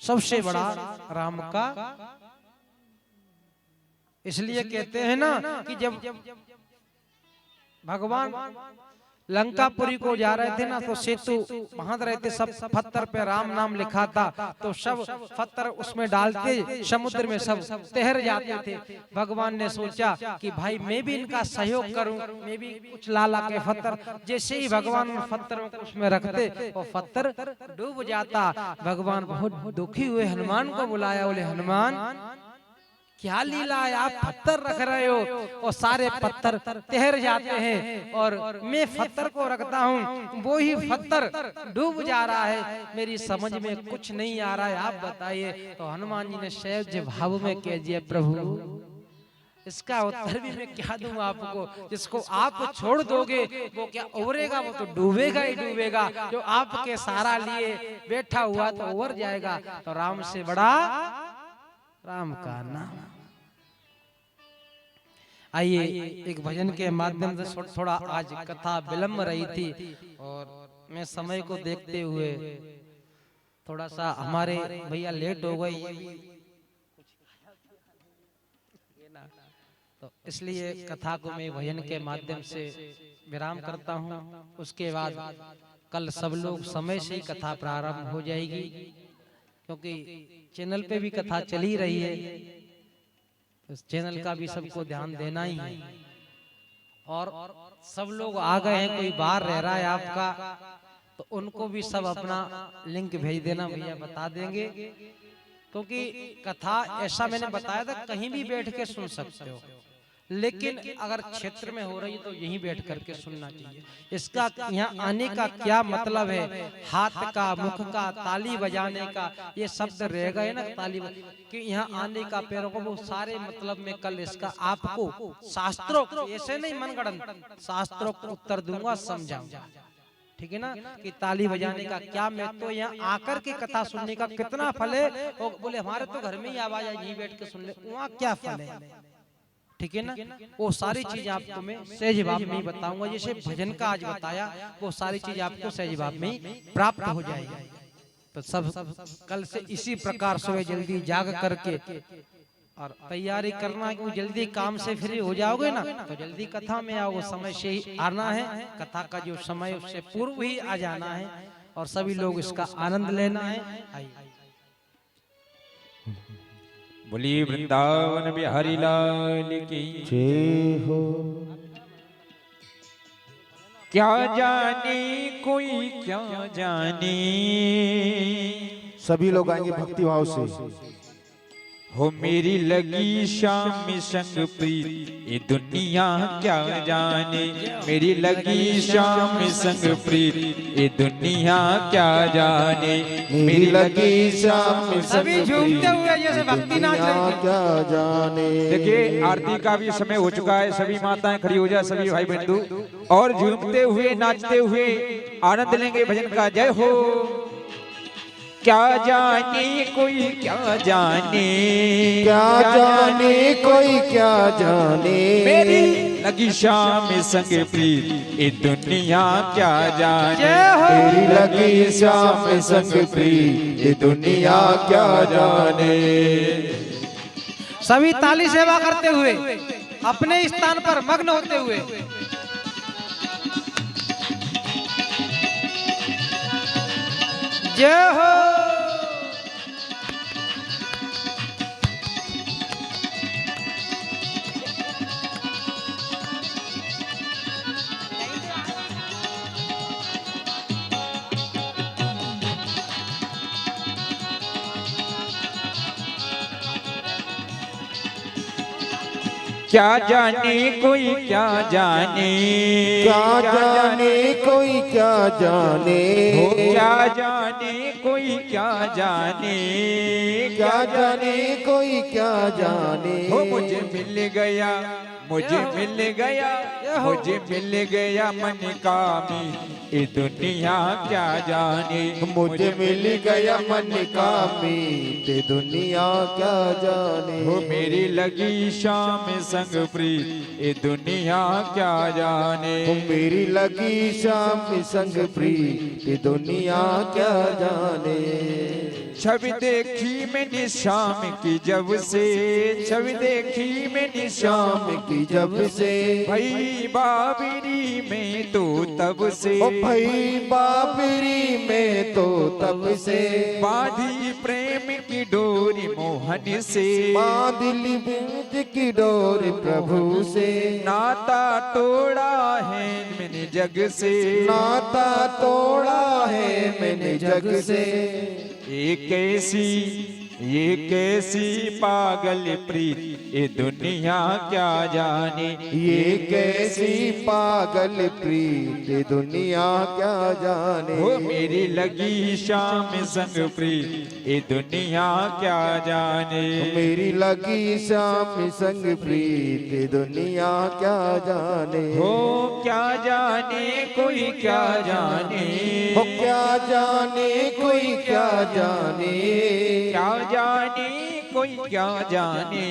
सबसे बड़ा राम का। इसलिए कहते हैं ना कि जब भगवान लंकापुरी को जा रहे थे ना, तो सेतु बांध रहे थे, सब पत्थर पे राम नाम लिखा था, तो सब पत्थर उसमें डालते समुद्र में सब तैर जाते थे। भगवान ने सोचा कि भाई मैं भी इनका सहयोग करूं, मैं भी कुछ लाला के पत्थर, जैसे ही भगवान पत्थरों को उसमें रखते वो पत्थर डूब जाता। भगवान बहुत दुखी हुए, हनुमान को बुलाया, बोले हनुमान क्या लीला है, आप पत्थर रख रहे हो और सारे पत्थर तैर जाते हैं, और मैं पत्थर को रखता हूँ वो ही पत्थर डूब जा रहा है, मेरी समझ में कुछ नहीं आ रहा है, आप बताइए। तो हनुमान जी ने सहज भाव में कह दिया, प्रभु इसका उत्तर भी मैं क्या दूं आपको, जिसको आप छोड़ दोगे वो क्या उबरेगा, वो तो डूबेगा ही डूबेगा, जो आपके सहारा लिए बैठा हुआ तो उबर जाएगा। तो राम से बड़ा राम का नाम। आइए एक भजन के माध्यम से थोड़ा आज कथा विलंब रही थी, और मैं समय को देखते हुए थोड़ा सा हमारे भैया लेट हो गई, तो इसलिए कथा को मैं भजन के माध्यम से विराम करता हूँ। उसके बाद कल सब लोग समय से ही कथा प्रारंभ हो जाएगी, क्योंकि चैनल पे भी कथा चली रही है, इस चैनल का भी सबको ध्यान देना ही है। और सब लोग आ गए हैं, कोई बाहर रह रहा है आपका, तो उनको भी सब अपना लिंक भेज देना, भैया बता देंगे। क्योंकि कथा ऐसा मैंने बताया था कहीं भी बैठ के सुन सकते हो, लेकिन अगर क्षेत्र में हो रही है तो यहीं बैठ करके सुनना चाहिए। इसका यहाँ आने का क्या मतलब है, हाथ का, मुख का, ताली बजाने का, ये शब्द रह गए ना, ताली कि यहाँ आने का, पैरों को, वो सारे मतलब में कल इसका आपको शास्त्रों, ऐसे नहीं मनगढ़ंत, शास्त्रों को उत्तर दूंगा, समझाऊंगा, ठीक है ना, कि ताली बजाने का क्या महत्व, तो यहाँ आकर के कथा सुनने का कितना फल है। और बोले हमारे तो घर में ही आवाज है, यहीं बैठ के सुन ले, वहाँ क्या फल है, ठीक है ना। वो सारी चीज आपको मैं सहज भाव में ही बताऊंगा, जैसे भजन का आज बताया, वो सारी चीज आपको सहज भाव में ही प्राप्त हो जाएगी। तो सब कल से इसी प्रकार सुबह जल्दी जाग करके और तैयारी करना, क्योंकि जल्दी काम से फ्री हो जाओगे ना तो जल्दी कथा में आओगे, समय से ही आना है, कथा का जो समय उससे पूर्व ही आ जाना है, और सभी लोग इसका आनंद लेना है। आइए बोलिए वृंदावन बिहारी लाल की जय हो। क्या जाने कोई क्या जाने, सभी लोग आएंगे भक्ति भाव से। हो मेरी लगी शाम संग प्रीत, ये दुनिया क्या जाने, मेरी लगी शाम संग प्रीत, ये दुनिया क्या जाने, मेरी लगी शाम सभी झूमते हुए जैसे भक्ति नाच रहे थे, क्या जाने। देखिए आरती का भी समय हो चुका है, सभी माताएं खड़ी हो जाए, सभी भाई बंधु, और झूमते हुए नाचते हुए आनंद लेंगे भजन का। जय हो। क्या जाने कोई क्या जाने, क्या जाने कोई क्या जाने, मेरी लगी शाम संग प्रीत, ये दुनिया क्या जाने, मेरी लगी शाम संग प्रीत, ये दुनिया क्या जाने। सभी ताली सेवा करते हुए अपने स्थान पर मग्न होते हुए, जय हो। क्या जाने कोई क्या जाने, क्या जाने कोई क्या जाने, क्या जाने कोई क्या जाने, क्या जाने कोई क्या जाने। हो मुझे मिल गया, मुझे मिल गया, मुझे मिल गया मन कामी, ये दुनिया क्या जाने, मुझे मिल गया मन कामी, ये दुनिया क्या जाने। हो मेरी लगी शाम संग प्रीत, ये दुनिया क्या जाने, हो मेरी लगी शाम संग प्रीत, ये दुनिया क्या जाने। छवि देखी मैंने शाम की जब से, छवि देखी मैंने शाम शाम की जब से, भई बाबरी में तो तब से, ओ भाई बाबरी में तो तब से, बांधी प्रेम की डोरी मोहन से, बांधली बिंद की डोर प्रभु से, नाता तोड़ा है मैंने जग से, नाता तोड़ा है मैंने जग से, ये कैसी पागल प्रीत ये दुनिया क्या जाने, ये कैसी पागल प्रीत दुनिया क्या जाने, वो मेरी लगी शाम संग प्रीत ये दुनिया क्या जाने, मेरी लगी शाम संग प्रीत दुनिया क्या जाने, हो क्या जाने कोई क्या जाने, हो क्या जाने कोई क्या जाने, क्या जाने कोई क्या जाने,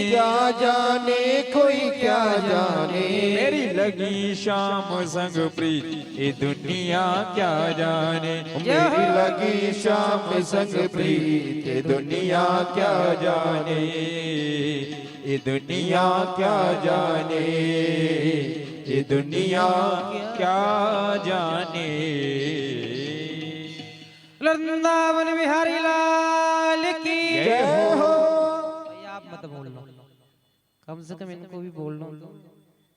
क्या जाने कोई क्या जाने, मेरी लगी शाम संग प्रीत ये दुनिया क्या जाने, मेरी लगी शाम संग प्रीत दुनिया क्या जाने, ये दुनिया क्या जाने, ये दुनिया क्या जाने। वृंदावन बिहारी लाल की जय हो। भाई आप मत बोलना, कम से कम इनको भी बोलना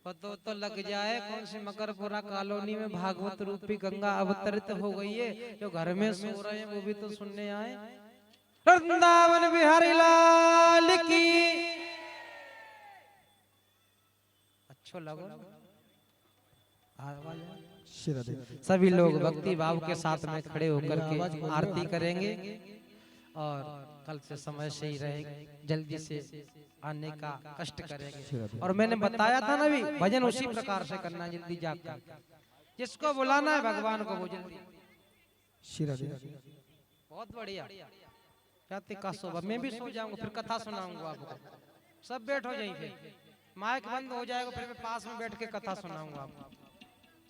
पता तो लग जाए कौन सी मकरपुरा कॉलोनी में भागवत रूपी गंगा अवतरित हो गई है, जो घर में सो रहे हैं वो भी तो सुनने आए। वृंदावन बिहारी लाल की अच्छा लगो आवाज है? सभी लोग भक्ति भाव के साथ में खड़े होकर के आरती करेंगे और कल से समय से ही रहेंगे, जल्दी से आने का कष्ट करेंगे। और मैंने बताया था ना भी भजन उसी प्रकार से करना, जल्दी जाकर जिसको बुलाना है भगवान को वो जल्दी। बहुत बढ़िया जाते का शोभा, मैं भी सो जाऊंगा फिर कथा सुनाऊंगा आपको, सब बैठ हो जाएंगे, माइक बंद हो जाएगा फिर मैं पास में बैठ के कथा सुनाऊंगा आपको,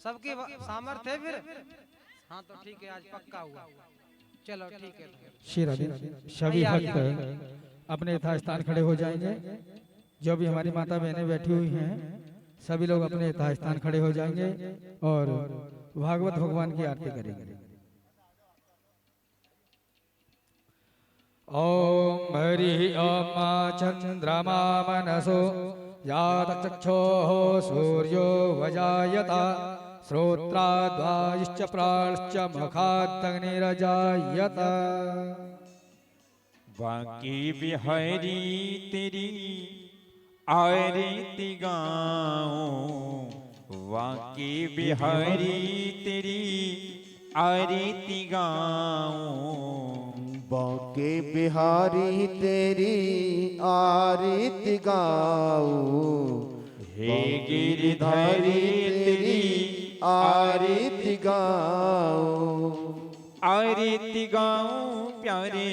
सबकी सामर्थ्य है फिर। हाँ तो ठीक है, आज पक्का हुआ, चलो ठीक है। सभी भक्त अपने यथास्थान खड़े हो जाएंगे, जो भी हमारी माता बहनें बैठी हुई हैं सभी लोग अपने यथास्थान खड़े हो जाएंगे और भागवत भगवान की आरती करेंगे। ओम हरि ओम चंद्रमा मनसो यातचक्षोः सूर्यो वजायता श्रोत्राद्वायुश्च प्राणश्च मुखादग्निरजायत। बाकी बिहारी तेरी आरती गाऊं, बाकी बिहारी तेरी आरती गाऊं, बांके बिहारी तेरी आरती गाऊं, हे गिरधारी तेरी आरती गाऊं, आरती गाऊं प्यारे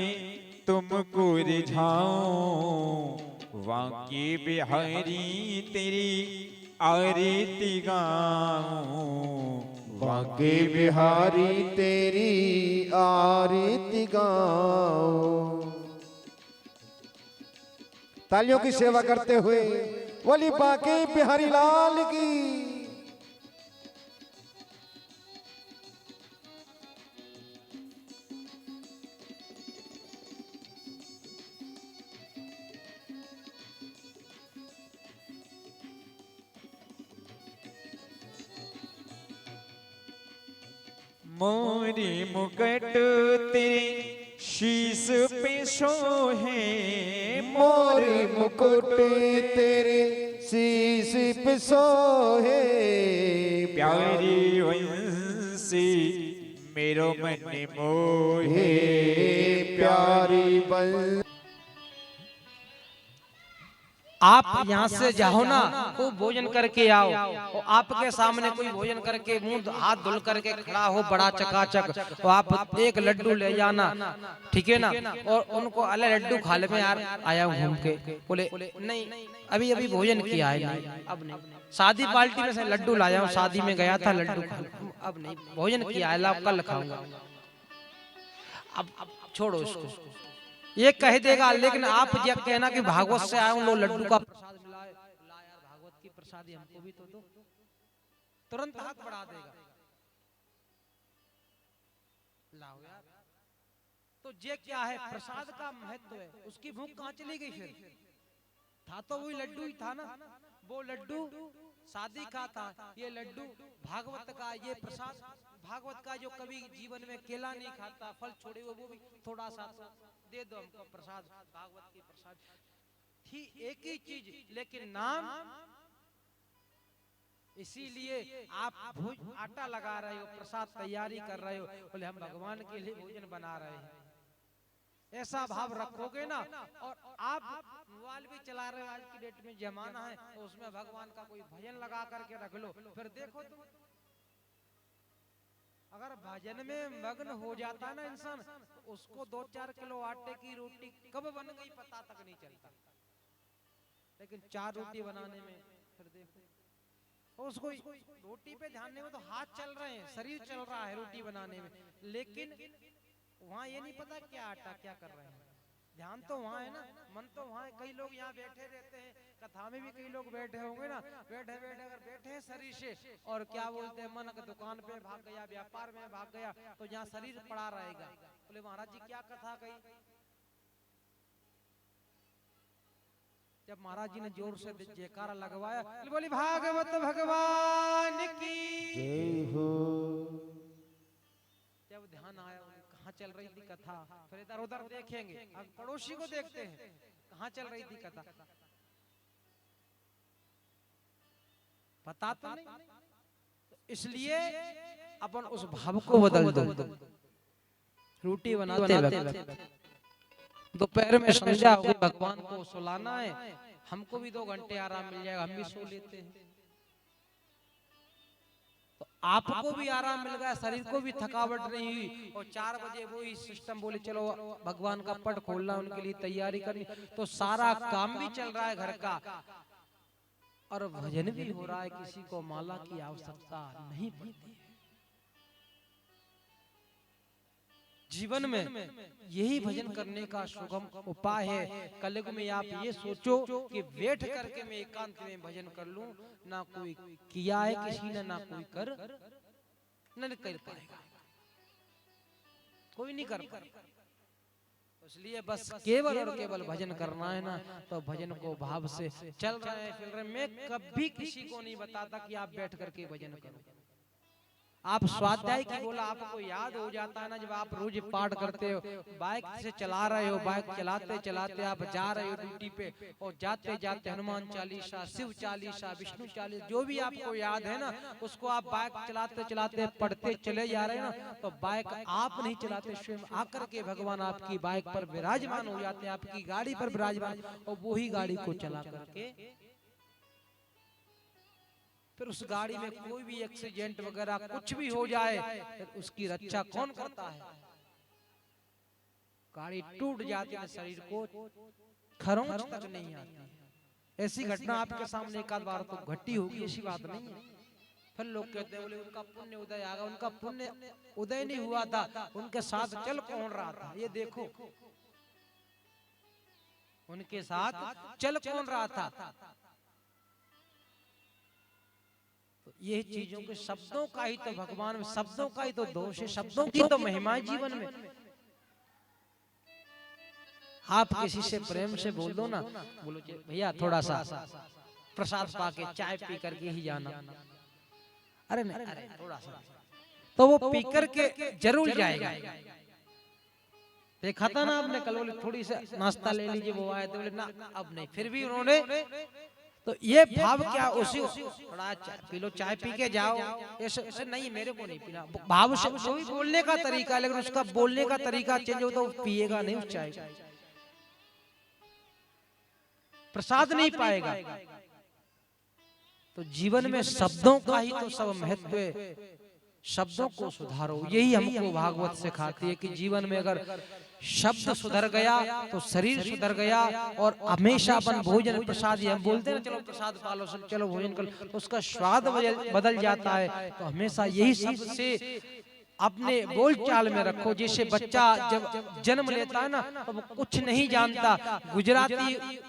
तुमको रिझाऊं, बाकी बिहारी तेरी आरती गाऊं, बांके बिहारी तेरी आरती गाऊं। तालियों की सेवा करते हुए बोली बांके बिहारी लाल की। मोरी मुकुट तेरे शीस पे सोहे, मोरी मुकुट तेरे शीश पे सोहे, प्यारी वंशी मेरो मन मोहे, प्यारी बन। आप यहाँ से जाओ ना तो भोजन करके आओ, और आपके सामने कोई भोजन करके मुंह हाथ धुल करके खड़ा हो बड़ा चकाचक, तो आप एक लड्डू ले जाना, ठीक है ना। और उनको अले लड्डू खा ले, मैं यार आया हूँ घूम के, बोले नहीं अभी अभी भोजन किया है, नहीं अब नहीं, शादी पार्टी में से लड्डू लाया हूँ, शादी में गया था लड्डू खा, अब नहीं भोजन किया है, कल खाऊंगा। अब छोड़ो इसको, ये कह देगा, लेकिन आप ये कहना कि भागवत से आया हूं, लो लड्डू का प्रसाद मिला है, ला यार भागवत की प्रसादी हमको भी तो दो, तुरंत हाथ बढ़ा देगा, लाओ यार। तो ये क्या है, प्रसाद का महत्व है। उसकी भूख कहाँ चली गई? फिर था तो वही लड्डू ही था ना, वो लड्डू शादी का था, ये लड्डू भागवत का, ये प्रसाद भागवत का। जो कभी जीवन में केला नहीं खाता, फल छोड़े हुए, वो भी थोड़ा सा दे दो हमको प्रसाद, भागवत की प्रसाद थी, एक ही चीज लेकिन नाम। इसीलिए आप आटा लगा रहे हो, प्रसाद तैयारी कर रहे हो, बोले हम भगवान के लिए भोजन बना रहे हैं, ऐसा भाव रखोगे ना। और आप मोबाइल भी चला रहे हो, आज की डेट में जमाना है, तो उसमें भगवान का कोई भजन लगा करके रख लो, फिर देखो तुम, अगर भजन में मग्न हो जाता है ना इंसान, तो उसको 2-4 किलो आटे की रोटी कब बन गई पता तक नहीं चलता, लेकिन 4 रोटी बनाने में फिर देखो, उसको रोटी पे ध्यान नहीं हो तो हाथ चल रहे हैं, शरीर चल रहा है रोटी बनाने में, लेकिन वहाँ ये नहीं पता क्या आटा क्या कर रहे हैं, ध्यान तो वहाँ है ना, मन तो वहाँ है। कई लोग यहाँ बैठे रहते हैं, कथा में भी कई लोग बैठे होंगे ना, बैठे बैठे अगर बैठे हैं शरीर से, और क्या बोलते हैं, मन का दुकान पे भाग गया, व्यापार में भाग गया, तो यहाँ शरीर पड़ा रहेगा। बोले महाराज जी क्या कथा कही? जब महाराज जी ने जोर से जयकारा लगवाया, बोली भागवत भगवान की जय हो। जब ध्यान आया कहाँ चल रही थी कथा, फिर इधर उधर देखेंगे, अब पड़ोसी को देखते हैं कहाँ चल रही थी कथा, पता तो नहीं। तो इसलिए अपन उस भाव को बदल दो। रोटी बनाते वक्त दोपहर में समझा होगा भगवान को सुलाना है, हमको भी 2 घंटे आराम मिल जाएगा, हम भी सो लेते हैं, तो आपको भी आराम मिल गया, शरीर को भी थकावट नहीं हुई, और 4 बजे वो ही सिस्टम बोले चलो भगवान का पट खोलना, उनके लिए तैयारी करनी, तो सारा काम भी चल रहा है घर का, और भजन भी हो रहा है, किसी को माला की आवश्यकता नहीं पड़ती। जीवन में यही भजन करने का सुगम उपाय है। कलयुग में आप ये सोचो कि बैठ करके मैं एकांत में भजन कर लूं, ना कोई किया है किसी ने, ना कोई कर पाएगा, कोई नहीं कर पाएगा। इसलिए बस केवल और केवल भजन करना है ना, तो भजन को भाव से चल रहे हैं, फिर मैं कभी किसी को नहीं बताता कि आप बैठ करके भजन करो। आप स्वाध्याय की बोला आपको याद हो जाता है ना, जब आप रोज पाठ करते हो, बाइक से चला रहे हो, बाइक चलाते चलाते आप जा रहे हो ड्यूटी पे, और जाते जाते हनुमान चालीसा, शिव चालीसा, विष्णु चालीसा, जो भी आपको याद है ना, उसको आप बाइक चलाते चलाते पढ़ते चले जा रहे हैं ना, तो बाइक आप नहीं चलाते, स्वयं आकर के भगवान आपकी बाइक पर विराजमान हो जाते हैं, आपकी गाड़ी पर विराजमान, और वही गाड़ी को चला करके फिर उस गाड़ी में कोई भी एक्सीडेंट वगैरह कुछ भी हो जाए, फिर उसकी रक्षा कौन करता है? गाड़ी टूट जाती है, शरीर को खरोंच तक नहीं आती। ऐसी घटना आपके सामने एक आध बार तो घटी होगी, ऐसी बात नहीं है। फिर लोग कहते हैं बोले उनका पुण्य उदय आ गया, उनका पुण्य उदय नहीं हुआ था, उनके साथ चल कौन रहा था? ये देखो, उनके साथ चल कौन रहा था? तो ये चीजों के शब्दों का ही तो भगवान में, शब्दों का ही तो दोष है, शब्दों की तो महिमा जीवन में। आप किसी से प्रेम से बोल दो ना, बोलो भैया थोड़ा सा प्रसाद पाके चाय पी करके ही जाना, अरे नहीं अरे थोड़ा सा, तो वो पी करके जरूर जाएगा। देखा था ना आपने कल, बोले थोड़ी सा नाश्ता ले लीजिए, वो आए थे, बोले ना अब नहीं, फिर भी उन्होंने, तो ये भाव क्या, उसी थोड़ा पी लो, चाय पी के जाओ, ऐसे नहीं, मेरे को नहीं पीना, भाव से वही बोलने का तरीका, लेकिन उसका बोलने का तरीका चेंज हो तो पिएगा नहीं उस चाय, प्रसाद नहीं पाएगा। तो जीवन में शब्दों का ही तो सब महत्व है, शब्दों को सुधारो। यही हमको भागवत सिखाती है कि जीवन में अगर शब्द सुधर गया तो शरीर सुधर गया, और हमेशा अपन भोजन प्रसाद, हम बोलते हैं ना चलो प्रसाद पालो, चलो भोजन कर, तो उसका स्वाद बदल जाता है। तो हमेशा यही शब्द से अपने बोलचाल में रखो। जैसे बच्चा जब जन्म लेता है ना तो वो कुछ नहीं जानता, गुजराती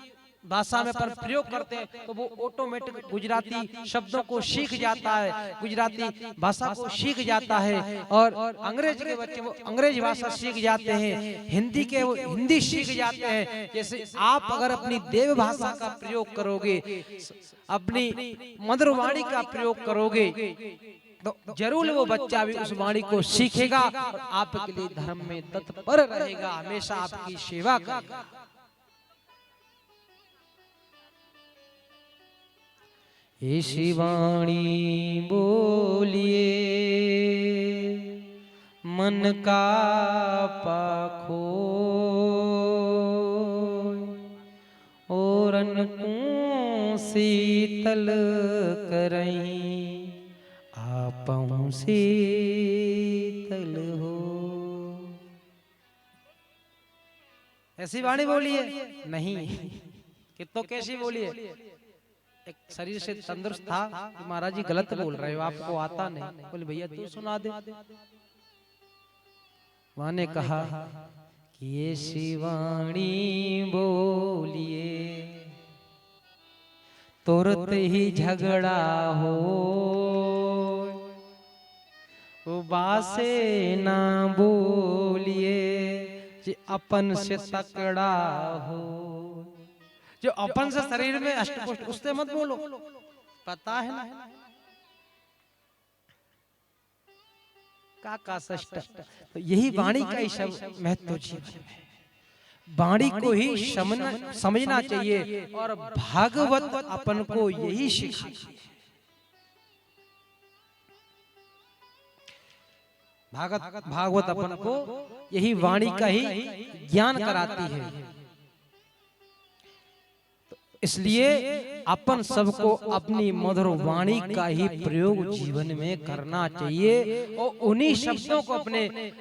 भाषा में पर प्रयोग करते हैं तो वो ऑटोमेटिक गुजराती शब्दों को सीख जाता है, गुजराती भाषा को सीख जाता है। और अंग्रेज के बच्चे वो अंग्रेजी भाषा सीख जाते हैं, हिंदी के वो हिंदी सीख जाते हैं। जैसे आप अगर अपनी देव भाषा का प्रयोग करोगे, अपनी मधुर वाणी का प्रयोग करोगे तो जरूर वो बच्चा भी उस वाणी को सीखेगा और आपके लिए धर्म में तत्पर रहेगा, हमेशा आपकी सेवा करेगा। ऐसी वाणी बोलिए मन का पाखो और अनकू शीतल करई आपहु शीतल हो। ऐसी वाणी बोलिए नहीं कि तो कैसी बोलिए। एक शरीर से तंदुरुस्त था कि महाराज जी गलत बोल रहे हो, आपको आता नहीं। बोले भैया तू सुना दे। वहां ने कहा कि ऐसी वाणी बोलिए तुरंत ही झगड़ा हो, बासे ना बोलिए जे अपन से तकड़ा हो। जो अपन से शरीर में अष्टपुष्ट उससे मत बोलो, पता है ना का षष्ठ। तो यही वाणी का ही सब महत्व जीवन में, वाणी को ही समझना चाहिए और भागवत अपन को यही सिखाती है। भागवत अपन को यही वाणी का ही ज्ञान कराती है। इसलिए अपन सबको अपनी मधुर वाणी का ही प्रयोग जीवन में करना चाहिए और उन्हीं शब्दों को अपने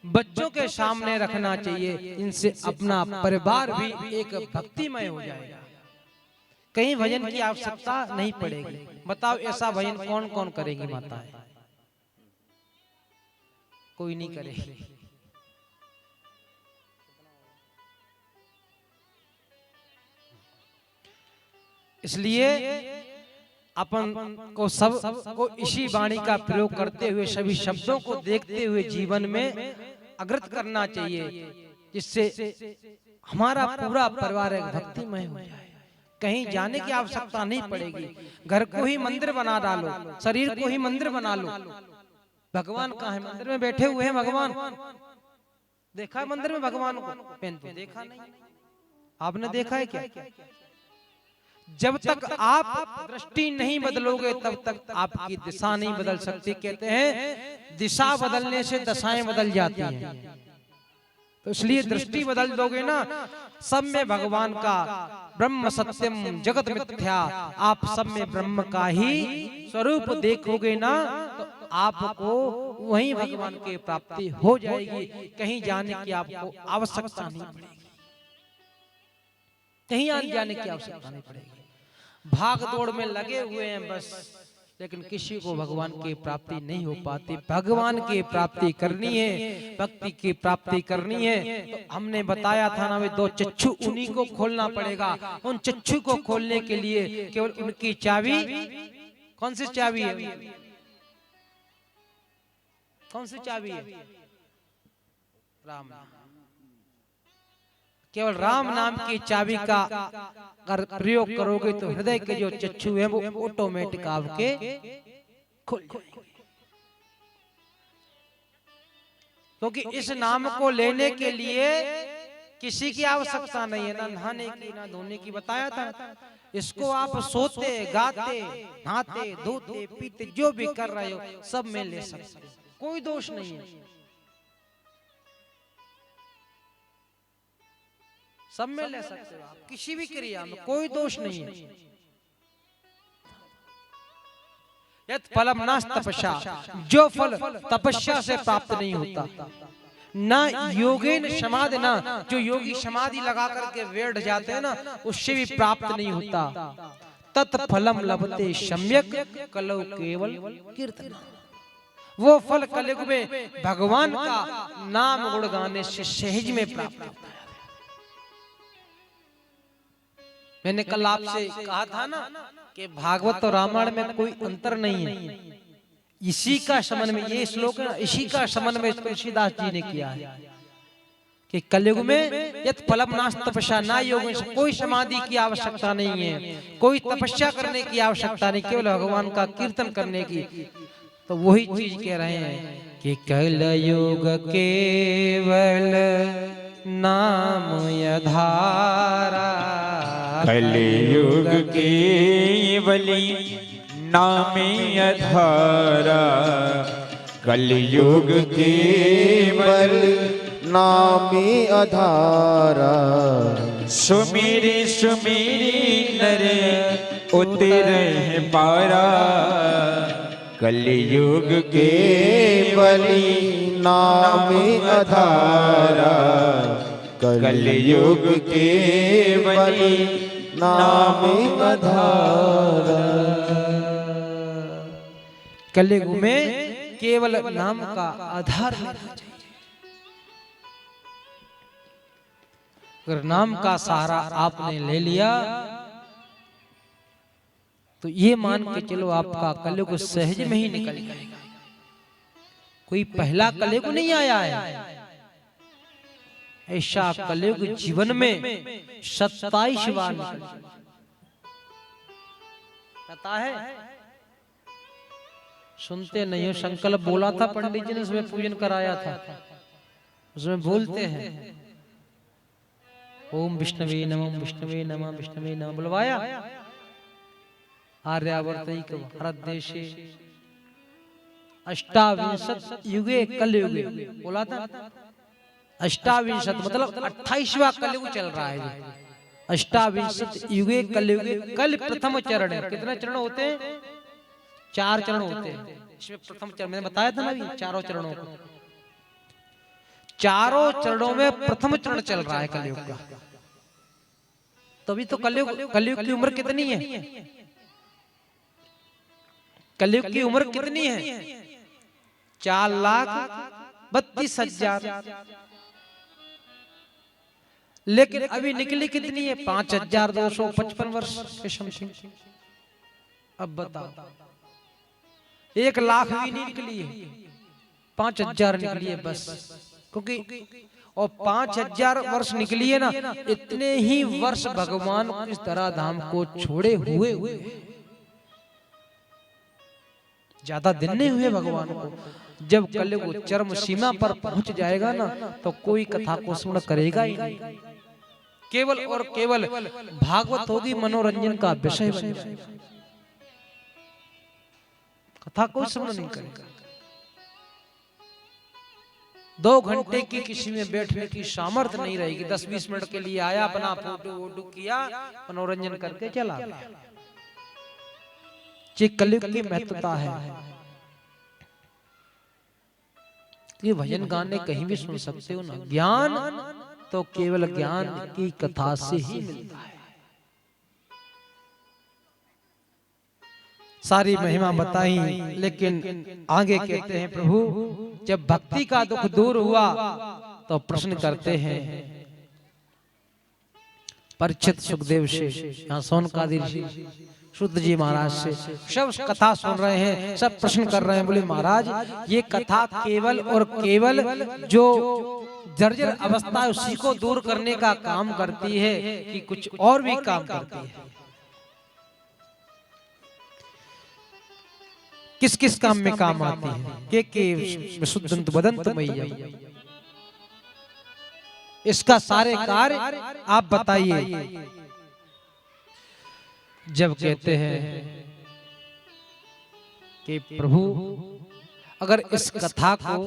बच्चों के सामने रखना चाहिए। इनसे अपना परिवार भी एक भक्तिमय हो जाएगा। कहीं भजन की आवश्यकता नहीं पड़ेगी। बताओ ऐसा भजन कौन कौन करेगी माताएं? कोई नहीं करेगी। इसलिए अपन को सब को इसी वाणी का प्रयोग करते हुए सभी शब्दों को देखते हुए जीवन में अग्रत करना चाहिए, जिससे हमारा पूरा परिवार एक भक्तिमय हो जाए। कहीं जाने की आवश्यकता नहीं पड़ेगी। घर को ही मंदिर बना डालो, शरीर को ही मंदिर बना लो। भगवान कहाँ है? मंदिर में बैठे हुए हैं भगवान। देखा है मंदिर में भगवान को? तो देखा नहीं। आपने देखा है क्या? जब तक आप दृष्टि नहीं बदलोगे तब तक आपकी दिशा नहीं बदल सकती। कहते हैं दिशा बदलने से दशाएं बदल जाती हैं। तो इसलिए दृष्टि बदल दोगे ना, सब में भगवान का, ब्रह्म सत्यम जगत मिथ्या, आप सब में ब्रह्म का ही स्वरूप देखोगे ना तो आपको वही भगवान की प्राप्ति हो जाएगी। कहीं जाने की आपको आवश्यकता नहीं पड़ेगी। कहीं आने जाने की आवश्यकता नहीं पड़ेगी। भाग दौड़ में लगे हुए हैं बस, लेकिन किसी को भगवान की प्राप्ति नहीं हो पाती। भगवान की प्राप्ति करनी है, भक्ति की प्राप्ति करनी है तो हमने बताया था ना, वे दो चक्षु उन्हीं को खोलना पड़ेगा। उन चक्षु को खोलने के लिए केवल उनकी चाबी, कौन सी चाबी है? कौन सी चाबी है? राम। केवल राम नाम की चाबी का अगर प्रयोग करोगे तो हृदय के जो चक्षु है वो ऑटोमेटिक आपके खुल जाएंगे। क्योंकि इस नाम को लेने के लिए किसी की आवश्यकता नहीं है, ना नहाने की ना धोने की। बताया था इसको आप सोते, गाते, नहाते, धोते, पीते जो भी कर रहे हो सब में ले सकते, कोई दोष नहीं है। सब में ले सकते हो आप, किसी भी क्रिया में कोई दोष नहीं है। यत् फलम नास्ति तपस्या, जो फल तपस्या से प्राप्त नहीं होता, ना योगेन समाधि, ना जो योगी समाधि लगा करके बैठ जाते हैं ना उससे भी प्राप्त नहीं होता। तत्फलम लभते सम्यक कलौ केवल कीर्तन। वो फल कलयुग में भगवान का नाम गुण गाने से सहज में प्राप्त होता है। मैंने कल आपसे कहा था ना कि भागवत और रामायण में कोई अंतर नहीं है। इसी का समन्वय, ये श्लोक है, इसी का समन्वय तुलसीदास जी ने किया है कि कलयुग में यत फलम नास्ति तपस्या न योगेन, कोई समाधि की आवश्यकता नहीं है, कोई तपस्या करने की आवश्यकता नहीं, केवल भगवान का कीर्तन करने की। तो वही चीज कह रहे हैं कि कलयुग केवल नाम यधारा, कलयुग केवली नामे अधारा, कलयुग केवल नामी आधारा, सुमेरे सुमेरे नर उतरे पारा, कलयुग केवली नामी आधारा, कलयुग केवली नामी आधारा। कलयुग में केवल नाम का आधार लेना चाहिए। अगर नाम का सहारा आपने ले लिया तो ये मान के चलो आपका कलयुग सहज में ही निकल जाएगा। कोई पहला कलयुग नहीं आया है, ऐसा कलयुग जीवन में 27 बार निकल पता है। सुनते नहीं हो, संकल्प बोला था पंडित जी ने, उसमें पूजन कराया था, उसमें बोलते हैं ओम विष्णवे नमः, विष्णवे नमः, विष्णवे नमः बुलवाया। आर्यावर्तैक भारत देशे अष्टाविंशत युगे कलयुगे बोला था। अष्टाविंशत मतलब 28वां कलयुग चल रहा है। अष्टाविंशत युगे कलयुगे, कल प्रथम चरण है। कितने चरण होते हैं? 4 चरण होते हैं। इसमें प्रथम चरण मैंने बताया था ना अभी, 4 चरणों को। 4 चरणों में प्रथम चरण चल रहा है कलयुग का। तभी तो कलयुग की उम्र कितनी है? कलयुग की उम्र कितनी है? 4,32,000। लेकिन अभी निकली कितनी है? 5,255 वर्ष के समथिंग। अब बताओ, 1 लाख भी नहीं निकली है, 5,000 निकली है बस। क्योंकि और 5,000 वर्ष निकली है ना, इतने ही वर्ष भगवान इस धराधाम को छोड़े हुए ज्यादा दिन नहीं हुए भगवान को। जब कलयुग चरम सीमा पर पहुंच जाएगा ना, तो कोई कथा को सुन करेगा ही नहीं। केवल और केवल भागवत होगी, मनोरंजन का विषय बन जाएगा, कथा कोई सुन नहीं करेगा। 2 घंटे की किसी में बैठने की सामर्थ्य नहीं रहेगी। 10-20 मिनट के लिए आया, अपना फोटो वोटो किया, मनोरंजन करके चला गया। ये कलयुग की महत्वता है। ये भजन गाने कहीं भी सुन सकते हो ना। ज्ञान तो केवल ज्ञान की कथा से ही मिलता है। सारी महिमा बताई, लेकिन आगे कहते हैं प्रभु जब भक्ति का दुख दूर हुआ तो प्रश्न करते हैं परीक्षित सुखदेव से, यहाँ सोनकादि ऋषि शुद्ध जी महाराज से। सब कथा सुन रहे हैं, सब प्रश्न कर रहे हैं। बोले महाराज ये कथा केवल और केवल जो जर्जर अवस्था है उसी को दूर करने का काम करती है कि कुछ और भी काम करती है? किस किस काम में काम आती है? के शुद्धंत बदंत मैया, इसका सारे कार्य आप बताइए। जब कहते हैं कि प्रभु अगर इस कथा को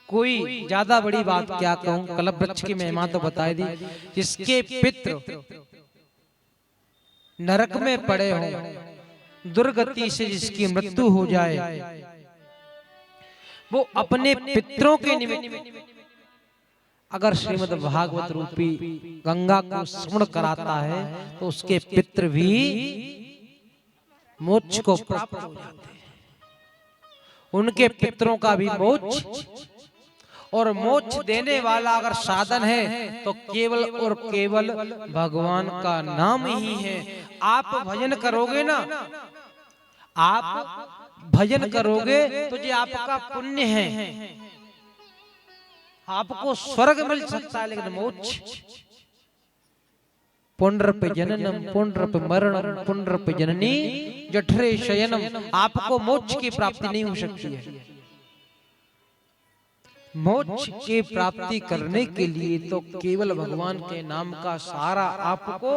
कोई ज्यादा बड़ी बात क्या कहूं, कल्प वृक्ष की महिमा तो बताई दी। जिसके पितृ नरक में पड़े हों, दुर्गति से जिसकी मृत्यु हो जाए, वो अपने पितरों के निमित्त अगर श्रीमद् भागवत रूपी गंगा को स्मरण कराता है तो उसके पितृ भी मोक्ष को प्राप्त हो जाते हैं। उनके पितरों का भी मोक्ष, और मोक्ष देने वाला अगर साधन है तो केवल और केवल भगवान का नाम ही है। आप भजन करोगे ना, आप भजन करोगे तो ये आपका पुण्य है, आपको स्वर्ग मिल सकता है, लेकिन मोक्ष पुनरपि जननम पुनरपि मरणम पुनरपि जननी जठरे शयनम, आपको मोक्ष की प्राप्ति नहीं हो सकती है। मोक्ष की प्राप्ति करने के लिए तो केवल भगवान के नाम का सहारा आपको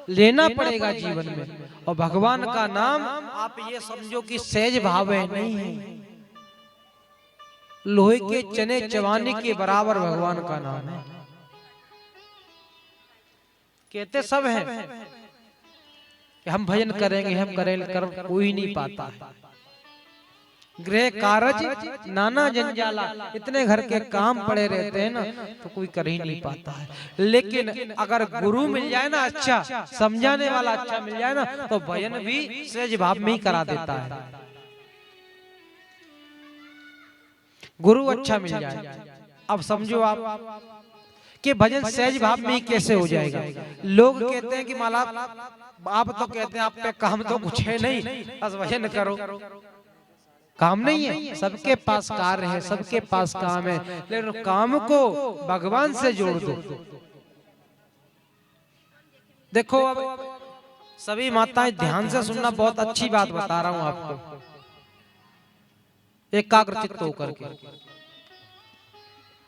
लेना पड़ेगा जीवन में। और भगवान का नाम आप ये समझो कि सहज भाव है, नहीं है, लोहे के चने चबाने के बराबर भगवान का नाम है। कहते सब हैं कि हम भजन करेंगे, हम करेंगे, कोई नहीं पाता है। गृह कारज नाना जंजाला, इतने घर के काम पड़े रहते हैं ना, तो कोई कर ही नहीं पाता है। लेकिन अगर गुरु मिल जाए ना, अच्छा समझाने वाला अच्छा मिल जाए ना, तो भजन भी सहज भाव में ही करा देता है। गुरु अच्छा मिल जाए, अब समझो आप कि भजन सहज भाव में ही कैसे हो जाएगा। लोग कहते हैं कि माला आप तो कहते हैं आप पे काम तो कुछ है नहीं, बस भजन करो। काम नहीं है, सबके पास कार्य है, सबके पास काम है, लेकिन काम को भगवान से जोड़ दो। देखो अब सभी माताएं ध्यान से सुनना, बहुत अच्छी बात बता रहा हूं आपको, एकाग्रचित्त होकर के।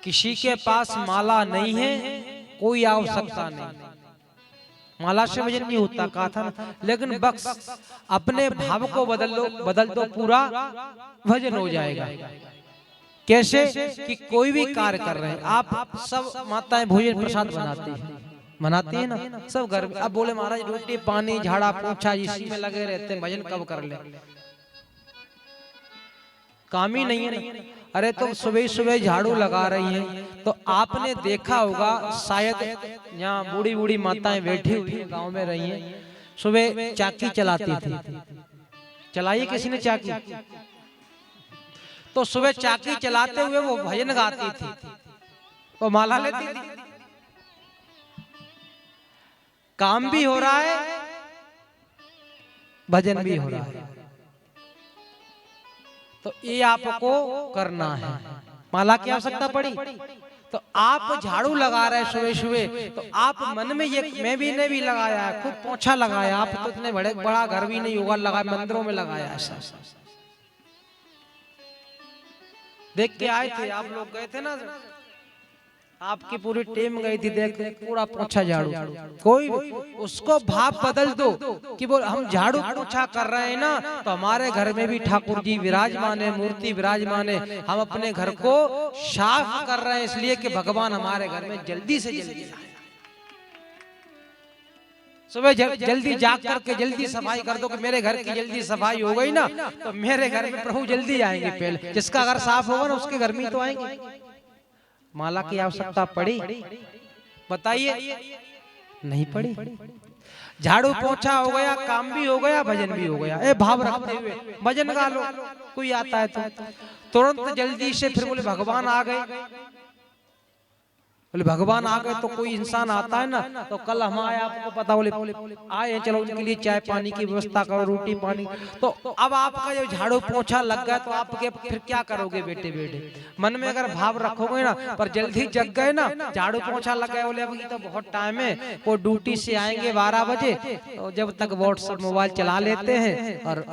किसी के पास माला नहीं है, कोई आवश्यकता नहीं, माला से भजन नहीं होता, कहा था ना, लेकिन बस अपने भाव को बदल दो पूरा भजन हो जाएगा। कैसे कि कोई भी कार्य कर रहे हैं आप, सब माताएं भोजन प्रसाद बनाती है ना, सब घर में। अब बोले महाराज रोटी पानी झाड़ा पोछा इसी में लगे रहते हैं, भजन कब कर ले, काम ही नहीं है। अरे तो सुबह सुबह झाड़ू लगा रही हैं, तो आपने देखा होगा शायद यहाँ बूढ़ी बूढ़ी माताएं बैठी हुई गांव में रही हैं, सुबह चाकी चलाती थी, चलाई किसी ने चाकी, तो सुबह चाकी चलाते हुए वो भजन गाती थी, वो माला लेती थी। काम भी हो रहा है, भजन भी हो रहा है, तो ये आपको करना है। माला की आवश्यकता पड़ी तो आप झाड़ू लगा रहे सुबह सुबह, तो आप मन में ये, मैं भी ने भी लगाया है, खूब पोछा लगाया, आप तो इतने बड़ा घर भी नहीं होगा लगाया, मंदिरों में लगाया ऐसा। देख के आए थे आप लोग, गए थे ना, आपकी पूरी टीम गई थी, देख पूरा पोछा झाड़ू। कोई उसको भाव बदल दो कि वो हम झाड़ू पोछा कर रहे हैं ना, तो हमारे घर में भी ठाकुर जी विराजमान है, मूर्ति विराजमान है, हम अपने घर को साफ कर रहे हैं इसलिए कि भगवान हमारे घर में जल्दी से जल्दी आए। सुबह जल्दी जाग करके जल्दी सफाई कर दो कि मेरे घर की जल्दी सफाई हो गई ना, तो मेरे घर में प्रभु जल्दी आएंगे। पहले जिसका घर साफ होगा ना, उसके घर में तो आएंगे। माला की आवश्यकता पड़ी? बताइए, नहीं पड़ी। झाड़ू पोछा हो गया, काम भी हो गया, भजन भी हो गया। ए भाव रखते हुए भजन गा लो। कोई आता है तो तुरंत जल्दी से फिर बोले भगवान आ गए, बोले भगवान आ गए। तो कोई इंसान आता है ना, तो कल हम आए, आपको पता, बोले आए चलो उनके लिए चाय पानी की व्यवस्था करो, रोटी पानी। तो अब आपका जो झाड़ू पोछा लग गया, तो आपके फिर क्या करोगे बेटे बेटे? मन में अगर भाव रखोगे ना, पर जल्दी जग गए ना, झाड़ू पोछा लग गया, बोले अभी तो बहुत टाइम है, वो ड्यूटी से आएंगे 12 बजे, तो जब तक व्हाट्सएप मोबाइल चला लेते हैं और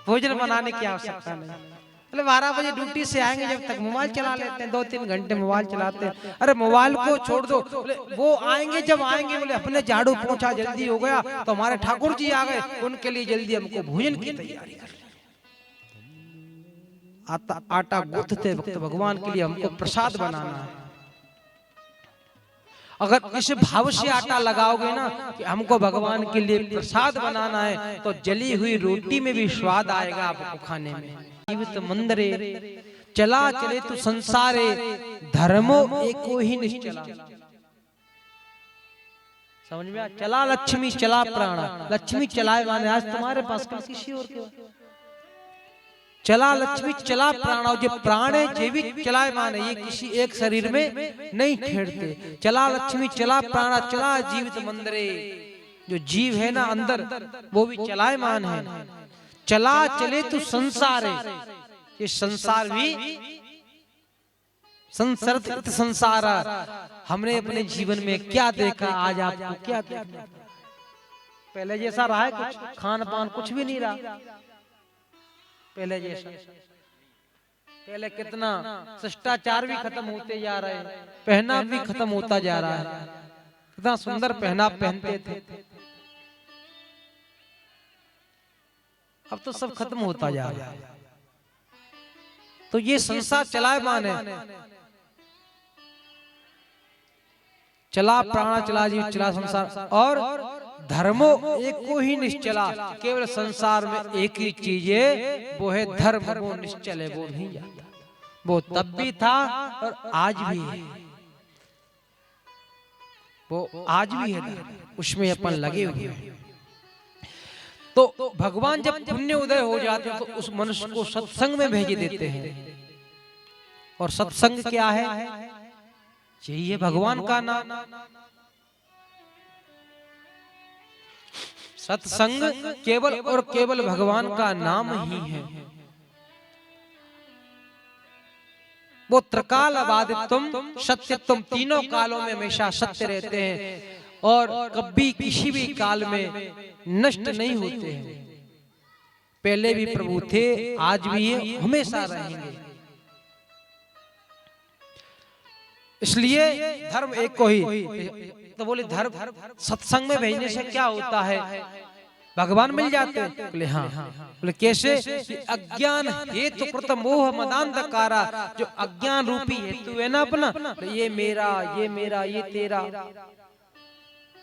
भोजन बनाने की आवश्यकता नहीं। 12 बजे ड्यूटी से आएंगे, जब तक मोबाइल चला लेते हैं, 2-3 घंटे मोबाइल चलाते हैं। अरे मोबाइल को छोड़ दो, वो आएंगे, जब आएंगे बोले अपने झाड़ू पोछा जल्दी हो गया, तो हमारे ठाकुर जी आ गए, उनके लिए जल्दी हमको भोजन की तैयारी कर आटा गूंथते वक्त भगवान के लिए हमको प्रसाद बनाना है। अगर इस भाव से आटा लगाओगे ना कि हमको भगवान के लिए प्रसाद बनाना है, तो जली हुई रोटी में भी स्वाद आएगा आपको खाने में। जीवित मंदिरे चला चले तू संसारे, धर्मो एको ही निश्चला। समझ में? चला लक्ष्मी चला प्राण, लक्ष्मी चलाए माने आज तुम्हारे पास किसी और के, चला लक्ष्मी चला प्राण, जो प्राण है जे भी चलायमान है, ये किसी एक शरीर में नहीं खेड़ते। चला लक्ष्मी चला प्राण चला जीवित मंदिरे, जो जीव है ना अंदर वो भी चलायमान है। चला चले तो संसार है, ये संसार भी संसार। हमने अपने जीवन में क्या देखा, आज आपको क्या देखा? पहले जैसा रहा है कुछ? खान पान कुछ भी नहीं रहा पहले जैसा। पहले कितना शिष्टाचार भी खत्म होते जा रहे हैं, पहनाव भी खत्म होता जा रहा है। कितना सुंदर पहनाव पहनते थे, अब तो सब खत्म होता जा रहा है। तो ये संसार चलायमान है, चला प्राण चला जीव चला संसार। और धर्मो एक को ही निश्चला, केवल संसार में एक ही चीज है, वो है धर्म। वो निश्चल है, वो नहीं जाता। वो तब भी था और आज भी है, वो आज भी है, उसमें अपन लगे हुए हैं। तो भगवान जब पुण्य उदय हो जाते हैं तो उस मनुष्य को सत्संग में भेज देते हैं। और सत्संग क्या है? यही है भगवान का नाम। सत्संग केवल और केवल भगवान का नाम ही है। वो त्रिकाल अबाधितम सत्यत्वम, तीनों कालों में हमेशा सत्य रहते हैं और कभी किसी भी काल में नष्ट नहीं होते हैं। पहले भी प्रभु थे, आज भी है, हमेशा रहेंगे। इसलिए धर्म एक को ही। तो बोले धर्म सत्संग में भेजने से क्या होता है? भगवान मिल जाते हैं? बोले हाँ। बोले कैसे? अज्ञान हेतु कृत मोह मदांधकारा, जो अज्ञान रूपी हेतु है ना अपना, ये मेरा, ये मेरा, ये तेरा,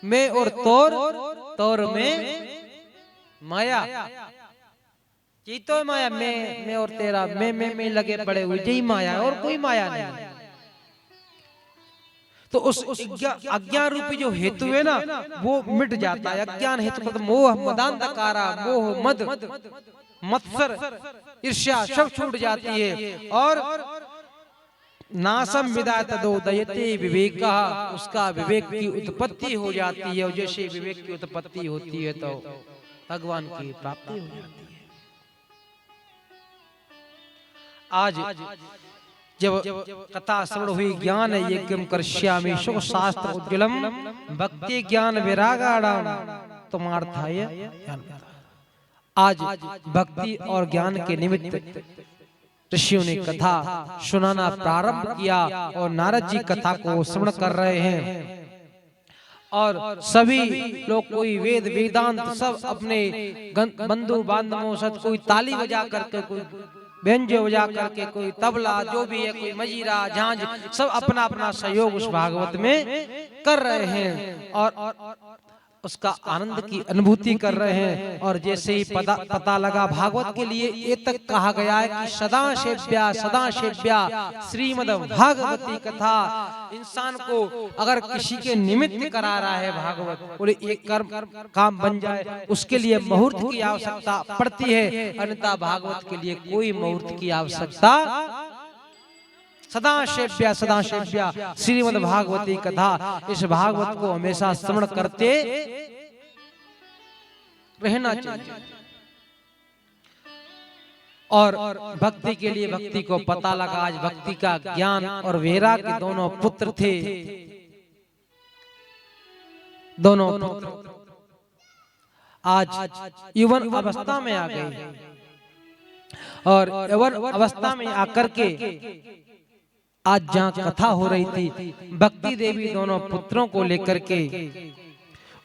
मैं और तोर, तोर में माया, ये तो माया, मैं और तेरा, मैं लगे पड़े हुए, यही माया है और कोई माया नहीं। तो उस अज्ञान रूपी जो हेतु है ना वो मिट जाता है। अज्ञान हेतु मोह मदांधकारा, मोह मद मत्सर ईर्ष्या सब छूट जाती है। और नासम विदात दो दयते विवेक, उसका विवेक की उत्पत्ति हो जाती है। और जैसे विवेक की उत्पत्ति होती है तो भगवान की प्राप्ति हो जाती है। आज जब कथा श्रवण हुई, ज्ञान यज्ञम कर्ष्यामि सुख शास्त्र उज्ज्वलम भक्ति ज्ञान विरागाणाम तमार्थाय। आज भक्ति और ज्ञान के निमित्त ऋषियों ने कथा सुनाना प्रारंभ किया और नारद जी कथा को श्रवण कर रहे हैं। और सभी लोग, कोई वेद वेदांत सब अपने बंधु बांधवों साथ, कोई ताली बजा करके, कोई व्यंजो बजा करके, कोई तबला, जो भी है, कोई मजीरा झांझ, सब अपना अपना सहयोग उस भागवत में कर रहे हैं और उसका आनंद की अनुभूति कर रहे हैं। और जैसे ही पता लगा भागवत के लिए ये तक कहा गया है कि सदा सेव्या श्रीमद् भागवती कथा। इंसान को अगर किसी के निमित्त करा रहा है भागवत, बोले एक कर्म काम बन जाए, उसके लिए मुहूर्त की आवश्यकता पड़ती है, अन्यथा भागवत के लिए कोई मुहूर्त की आवश्यकता। सदा सेव्या श्रीमद् भागवती कथा, इस भागवत को हमेशा श्रवण करते रहना चाहिए। और भक्ति के लिए, भक्ति को पता लगा, आज भक्ति का ज्ञान और वैराग के दोनों पुत्र थे, दोनों पुत्र आज यौवन अवस्था में आ गए। और यौवन अवस्था में आकर के आज जहाँ कथा हो रही थी, भक्ति देवी दोनों पुत्रों को लेकर के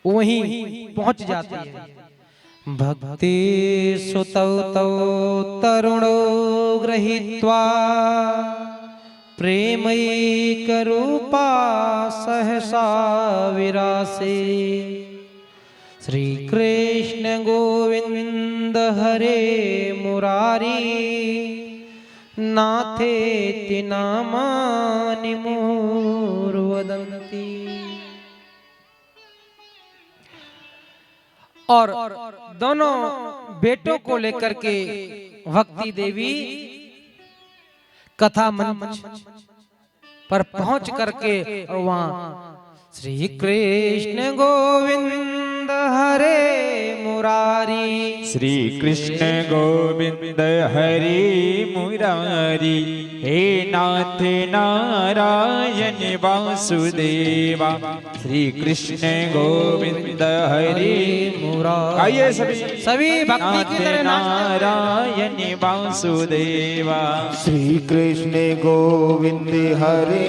वहीं पहुंच जाती है। भक्ति सुतौ तौ तरुणो गृहीत्वा प्रेमैक रूपा सहसा विरासे। श्री कृष्ण गोविंद हरे मुरारी नाथेति नामानि मुहुर्वदन्ति। और दोनों बेटों को लेकर के भक्ति देवी कथा मंच पर पहुंच करके और वहां श्री कृष्ण गोविंद हरे मुरारी, श्री कृष्ण गोविंद हरि मुरारी, हे नाथ नारायण वासुदेवा, श्री कृष्ण गोविंद हरि मुरारी। आइए सभी भक्ति की तरह नारायण वासुदेवा, श्री कृष्ण गोविंद हरे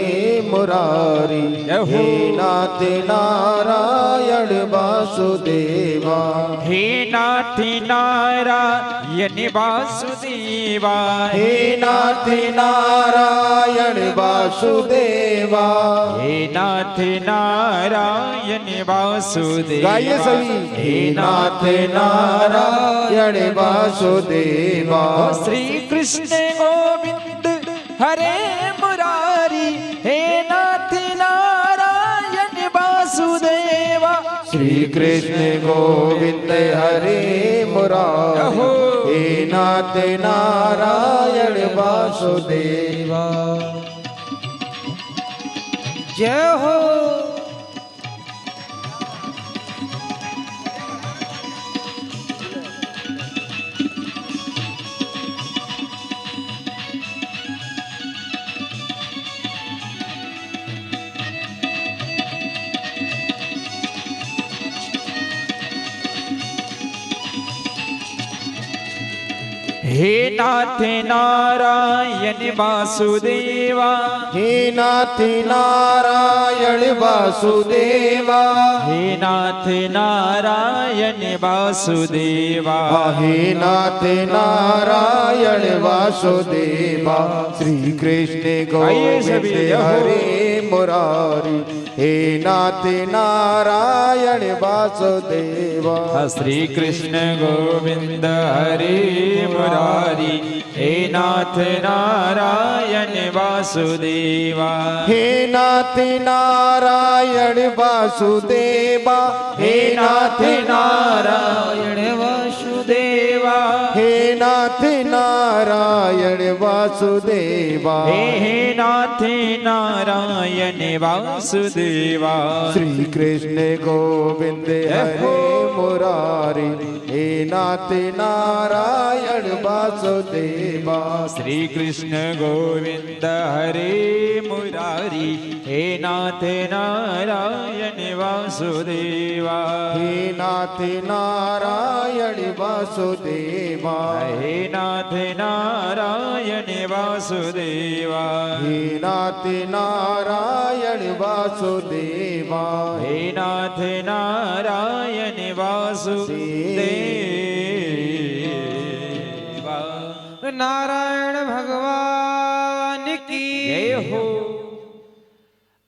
मुरारी, हे नाथ नारायण वासुदेवा, हे नाथ नारायण वासुदेवा, हे नाथ नारायण वासुदेवा, हे नाथ नारायण वासुदेवा। गाइए सभी, हे नाथ नारायण वासुदेवा, श्री कृष्ण गोविंद हरे मुरारी, हे नाथ नारायण वासुदेवा, श्री कृष्ण गोविंद हरे मुरारी, हे नाथ नारायण वासुदेवा। जय हो। हे नाथ नारायण वासुदेवा, हे नाथ नारायण वासुदेवा, हे नाथ नारायण वासुदेवा, हे नाथ नारायण वासुदेवा, श्री कृष्ण गोविंद हरे मुरारी, हे नाथ नारायण वासुदेवा, श्री कृष्ण गोविंद हरे मुरारी, हे नाथ नारायण वासुदेवा, हे नाथ नारायण वासुदेवा, हे नाथ नारायण वासुदेवा, हे नाथ नारायण वासुदेवा, हे नाथ नारायण वासुदेवा, श्री कृष्ण गोविंद हरे मुरारी, हे नाथ नारायण वासुदेवा, श्री कृष्ण गोविंद हरे मुरारी, हे नाथ नारायण वासुदेवा, हे नाथ नारायण वासुदेवा, हे नाथ नारायण वासुदेवा, हे नाथ नारायण वासुदेवा, हे नाथ नारायण वासुदेवा। नारायण भगवान की जय हो।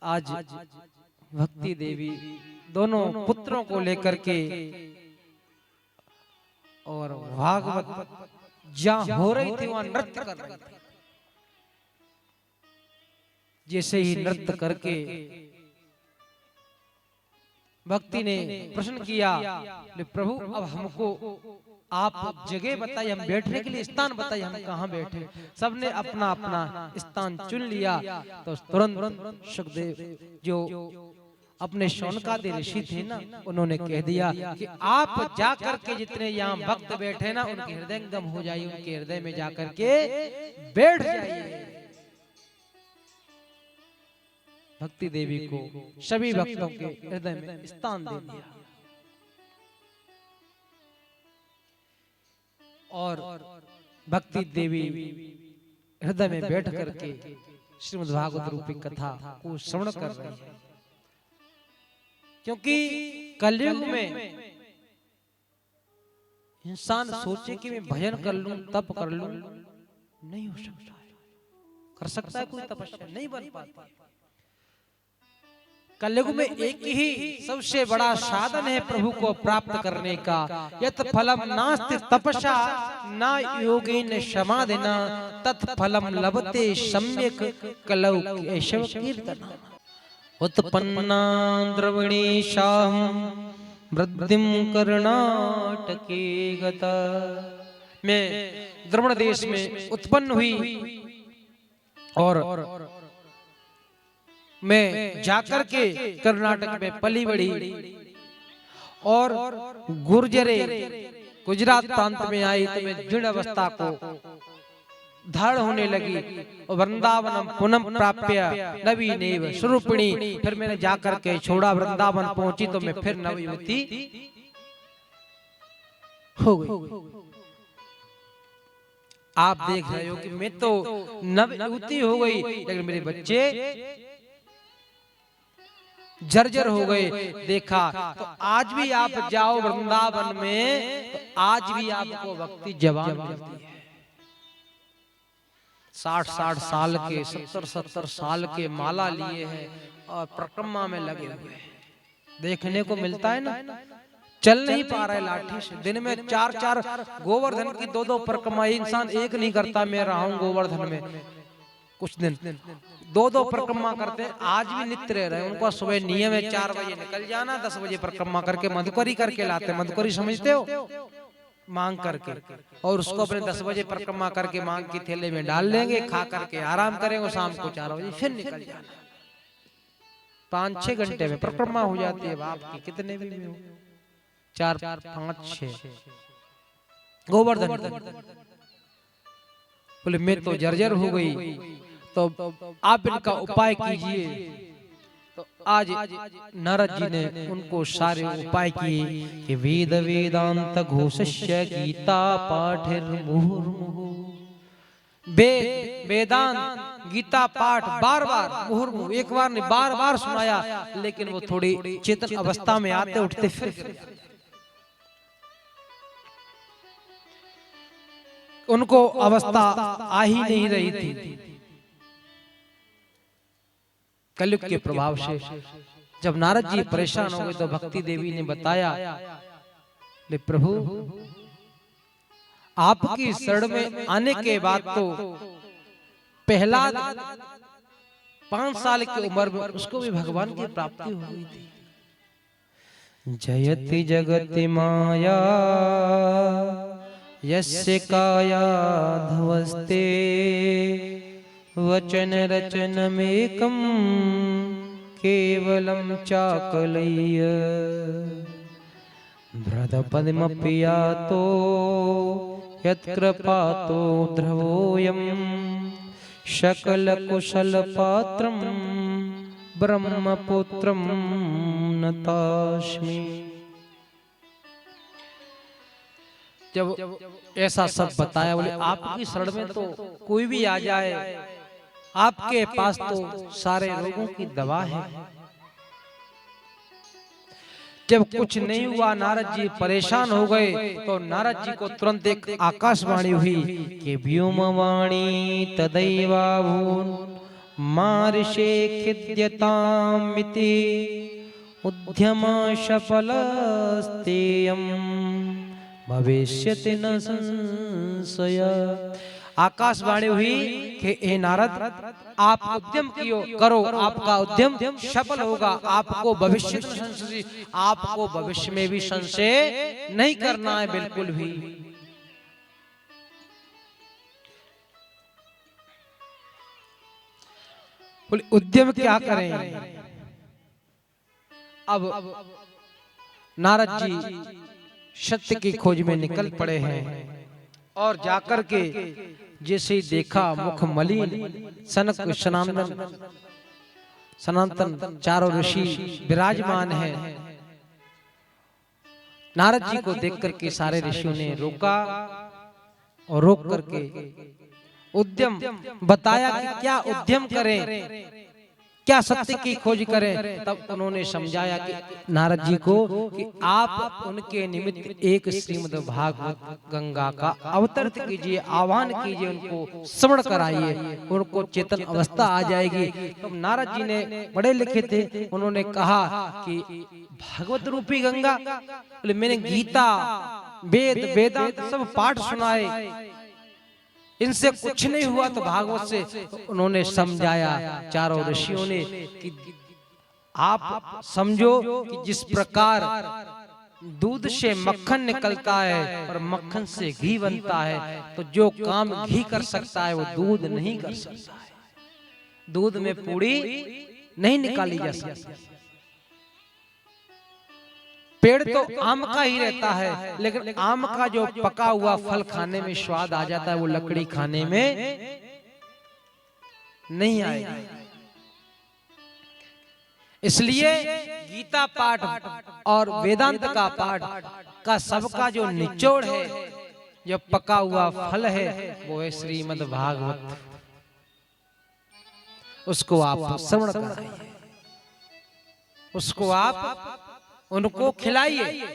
आज भक्ति देवी दोनों पुत्रों को लेकर के और भागवत जहाँ हो रही थी वहां नृत्य कर रही थी। जैसे ही नृत्य करके भक्ति ने प्रश्न किया, प्रभु अब हमको आप जगह बताइए, हम बैठने के लिए स्थान बताइए, हम कहाँ बैठे। सबने अपना अपना स्थान चुन लिया। तो तुरंत सुखदेव जो अपने शौनकादि ऋषि थे ना, उन्होंने कह दिया कि आप जाकर के जितने यहाँ भक्त बैठे ना, उनके हृदय गम हो जाइए, उनके हृदय में जाकर के बैठ जाइए। भक्ति देवी को सभी भक्तों के हृदय में स्थान दे दिया और भक्ति देवी हृदय में बैठ करके श्रीमद् भागवत रूपी कथा को श्रवण कर रही है। क्योंकि कलयुग में इंसान सोचे कि मैं भजन कर लूं, तप कर लूं, नहीं हो सकता है। कर सकता है कोई तपस्या, नहीं बन पाती। कलयुग में एक ही सबसे बड़ा साधन है प्रभु को प्राप्त करने का। यत् फलम नास्ति तपसा न योगेन समाधिना तत्फलम लभते सम्यक कलौ केशव कीर्तन। उत्पन्ना द्रविणीशां वृद्धिं कर्णाटके गता मैं द्रविड़ देश में उत्पन्न हुई और मैं जाकर के कर्नाटक में पली बड़ी और गुर्जरे गुजरात प्रांत में आई तो मैं जीर्ण अवस्था को धारण होने लगी और वृंदावन पुनः प्राप्य नवीनेव स्वरूपिणी। फिर मैंने जाकर के छोड़ा, वृंदावन पहुंची तो मैं फिर नवयुवती हो गई। आप देख रहे हो कि मैं तो नवयुवती हो गई लेकिन मेरे बच्चे जर्जर हो गए। देखा तो आज भी आप जाओ वृंदावन में तो आज भी आपको भक्ति जवान मिलती है। 60-60 साल के 70-70 साल के माला लिए हैं और परिक्रमा में लगे हुए हैं, देखने को मिलता है ना। चल नहीं पा रहा है लाठी से, दिन में 4-4 गोवर्धन की 2-2 परिक्रमा इंसान एक नहीं करता। मैं रहा हूं गोवर्धन में कुछ दिन, 2-2 परिक्रमा करते हैं, आज भी नित्य रह रहे हैं। उनका सुबह नियम है 4 बजे निकल जाना, 10 बजे परिक्रमा करके मधुकरी करके लाते। मधुकरी समझते हो, मांग करके, और उसको अपने 10 बजे परिक्रमा करके मांग की थैले में डाल लेंगे, खा करके आराम करेंगे, शाम को 4 बजे फिर निकल जाना। 5-6 घंटे में परिक्रमा हो जाती है आपकी, कितने भी हो, 4-5-6 गोवर्धन। बोले मैं तो जर्जर हो गई, तो आप इनका उपाय कीजिए। तो आज नारद जी ने उनको सारे उपाय किए कि वेद वेदांत घोषस्य गीता पाठिर मुहुर्मुहु। वेदांत गीता पाठ बार बार मुहुर्मुहु, एक बार नहीं बार बार सुनाया, लेकिन वो थोड़ी चेतन अवस्था में आते उठते फिर उनको अवस्था आ ही नहीं रही थी। कलयुग के प्रभाव से जब नारद जी परेशान हो गए तो भक्ति देवी ने बताया, ले प्रभु आपकी शरण में आने के बाद तो पहला 5 साल की उम्र में उसको भी भगवान की प्राप्ति हो गई थी। जयति जगति माया यस्य काया धवस्ते वचन रचनमेकं केवलं चाकलय्य भ्रदपद्मप्रियातो यत्कृपातो ध्रुवोऽयं सकलकुशलपात्रं ब्रह्मपुत्रं नतास्मि। जब ऐसा सब बताया, बोले आपकी शरण में तो कोई भी आ जाए, आपके पास तो सारे रोगों की दवा है। जब कुछ नहीं हुआ, नारद जी परेशान हो गए, तो नारद जी को तुरंत एक आकाशवाणी हुई कि व्योमवाणी तदैवाभून् मार्षे खिद्यतामिति उद्यम सफलस्तेयम् भविष्यति न संशय। आकाशवाणी हुई कि हे नारद आप उद्यम करो, आपका उद्यम सफल होगा, आपको भविष्य में संशय, आपको भविष्य में भी संशय नहीं करना है बिल्कुल भी। बोले उद्यम क्या करें? अब नारद जी सत्य की खोज में निकल पड़े हैं और जाकर के जैसे ही देखा मुख मलिन, सनक सनातन चारों ऋषि विराजमान हैं। नारद जी को देख करके सारे ऋषियों ने रोका और रोक करके उद्यम बताया कि क्या उद्यम करें, क्या सत्य की खोज करें। तब उन्होंने समझाया कि नारद जी को कि आप उनके निमित्त एक श्रीमद् भागवत गंगा का अवतरित कीजिए, आह्वान कीजिए, उनको श्रवण कराइए, उनको चेतन अवस्था आ जाएगी। तो नारद जी ने पढ़े लिखे थे, उन्होंने कहा कि भागवत रूपी गंगा, मैंने गीता वेद वेदांत सब पाठ सुनाए, इनसे कुछ नहीं हुआ तो भागवत से। तो उन्होंने समझाया चारों ऋषियों ने कि आप समझो कि जिस प्रकार दूध से मक्खन निकलता है और मक्खन से घी बनता है, तो जो काम घी कर सकता है वो दूध नहीं कर सकता है। दूध में पूड़ी नहीं निकाली जा सकती। पेड़ तो आम का ही रहता है, लेकिन आम का जो पका हुआ फल खाने में स्वाद आ जाता है, वो लकड़ी खाने में नहीं आएगा। इसलिए गीता पाठ और वेदांत का पाठ का सबका जो निचोड़ है, जो पका हुआ फल है, वो है श्रीमद् भागवत। उसको आप श्रवण कराइए, उसको आप उनको खिलाइए।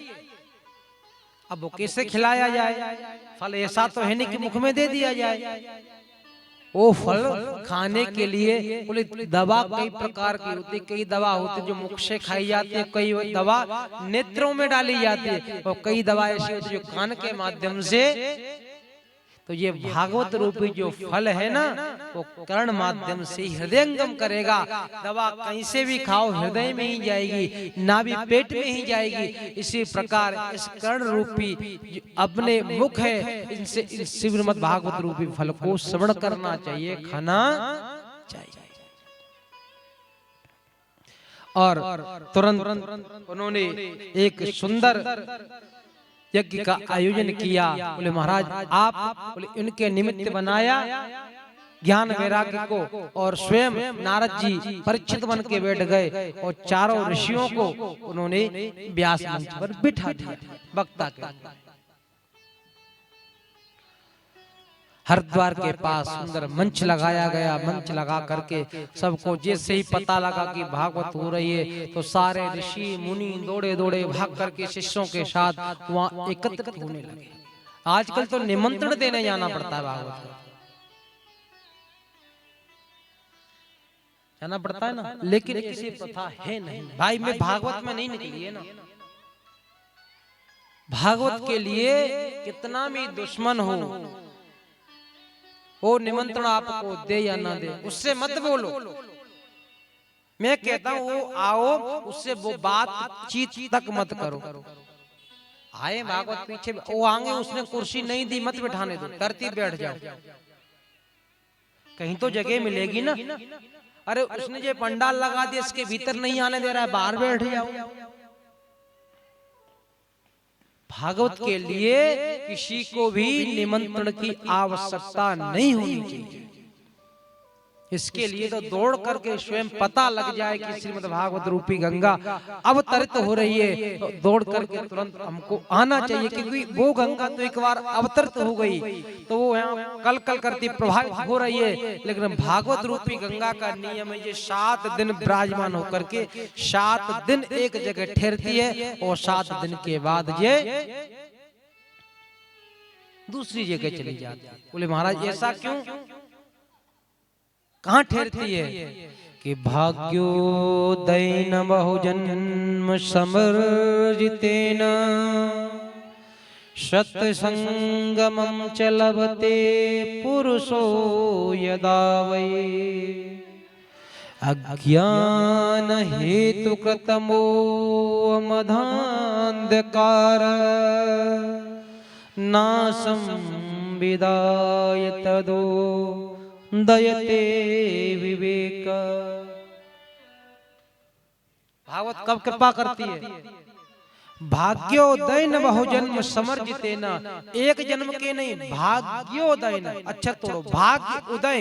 अब वो कैसे खिलाया जाए? फल ऐसा तो है नहीं कि मुख में दे दिया जाए। वो फल खाने के लिए बोले दवा कई प्रकार की होती, कई दवा होती जो मुख से खाई जाती है, कई दवा नेत्रों में डाली जाती है, और कई दवा ऐसी होती जो कान के माध्यम से। तो ये भागवत रूपी जो फल है ना, वो कर्ण माध्यम से हृदयंगम करेगा। दवा कहीं से भी खाओ हृदय में ही जाएगी, नाभि पेट में ही जाएगी। इसी प्रकार इस कर्ण रूपी अपने मुख है, इनसे इस श्रीमद् भागवत रूपी फल को श्रवण करना चाहिए, खाना चाहिए। और तुरंत उन्होंने एक सुंदर यज्ञ का आयोजन किया। बोले महाराज आप बोले इनके निमित्त बनाया ज्ञान वैराग्य को, और स्वयं नारद जी परीक्षित बन के बैठ गए और चारों ऋषियों को उन्होंने व्यास मंच पर बिठा दिया वक्ता के। हरिद्वार के पास सुंदर मंच लगाया गया। मंच लगा करके सबको जैसे ही पता लगा कि भागवत हो रही है, तो सारे ऋषि मुनि दौड़े दौड़े भाग करके शिष्यों के साथ वहां एकत्रित होने लगे। आजकल तो निमंत्रण देने जाना पड़ता है, भागवत जाना पड़ता है ना, लेकिन किसी प्रथा है नहीं। भाई मैं भागवत में नहीं निकली है ना। भागवत के लिए कितना भी दुश्मन हो, वो निमंत्रण आपको दे या ना दे, उससे मत बोलो। मैं कहता हूँ वो आओ, उससे वो बातचीत तक मत करो। आए भागवत पीछे वो आगे, उसने कुर्सी नहीं दी मत बिठाने दो, तरतीब बैठ जाओ, कहीं तो जगह मिलेगी ना। अरे उसने जो पंडाल लगा दिया इसके भीतर नहीं आने दे रहा है, बाहर बैठ जाओ। भागवत के लिए किसी को भी निमंत्रण की आवश्यकता नहीं होनी चाहिए। इसके लिए तो दौड़ करके स्वयं पता लग जाए कि श्रीमद् भागवत रूपी गंगा अवतरित हो रही है, तो दौड़ करके तुरंत हमको आना चाहिए, क्योंकि वो गंगा तो एक बार अवतरित हो गई तो वो यहाँ कल कल करती प्रभावित हो रही है। लेकिन भागवत रूपी गंगा का नियम है, ये 7 दिन विराजमान होकर के 7 दिन एक जगह ठहरती है, और 7 दिन के बाद ये दूसरी जगह चली जाती है। बोले महाराज ऐसा क्यों, कहाँ ठहरती है? कि भाग्योदयेन बहुजन्म समर्जितेन सत्संगमं च लभते पुरुषो यदा वै अज्ञान हेतु कृतमो मधान्धकार नासं विदाय तदो दयते विवेक। भागवत कब कृपा करती है? भाग्योदयेन बहुजन्म समर्जितेन, एक जन्म के नहीं, भाग्योदयेन। अच्छा तोड़ो, भाग्य उदय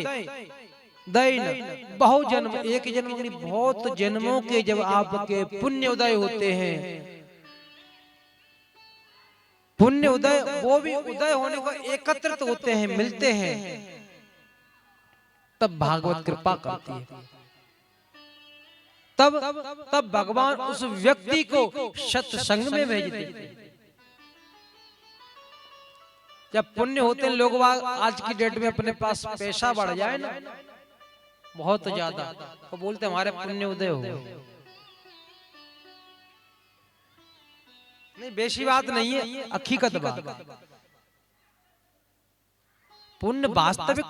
दैन बहुजन्म, एक जन्म नहीं बहुत जन्मों के जब आपके पुण्य उदय होते हैं, पुण्य उदय, वो भी उदय होने को एकत्रित होते हैं, मिलते हैं, तब भागवत कृपा करती है। तब भगवान उस व्यक्ति को सत्संग में भेजते हैं। जब पुण्य होते हैं लोग, आज की डेट में अपने पास पैसा बढ़ जाए ना बहुत ज्यादा, तो बोलते हमारे पुण्य उदय हो। नहीं बेशी बात नहीं है, हकीकत बात। पुण्य वास्तविक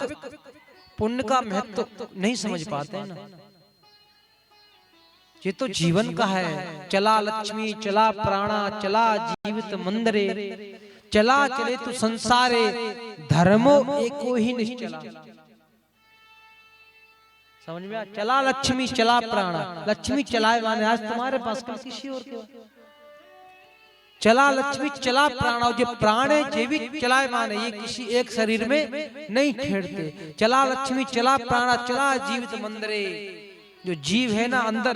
पुण्य का महत्व तो नहीं समझ पाते हैं ना। ये तो जीवन का है। चला लक्ष्मी चला प्राणा चला जीवित मंदिरे, चला चले तू संसारे, धर्मो एको ही निश्चला। समझ में आया? चला लक्ष्मी चला प्राणा, लक्ष्मी चलाए माने आज तुम्हारे पास किसी और के, चला लक्ष्मी चला प्राणा, जो प्राण है ये भी चलाए माने, ये किसी एक शरीर में नहीं खेड़ते। चला लक्ष्मी चला प्राणा चला जीवित मंदिरे, जो जीव है ना अंदर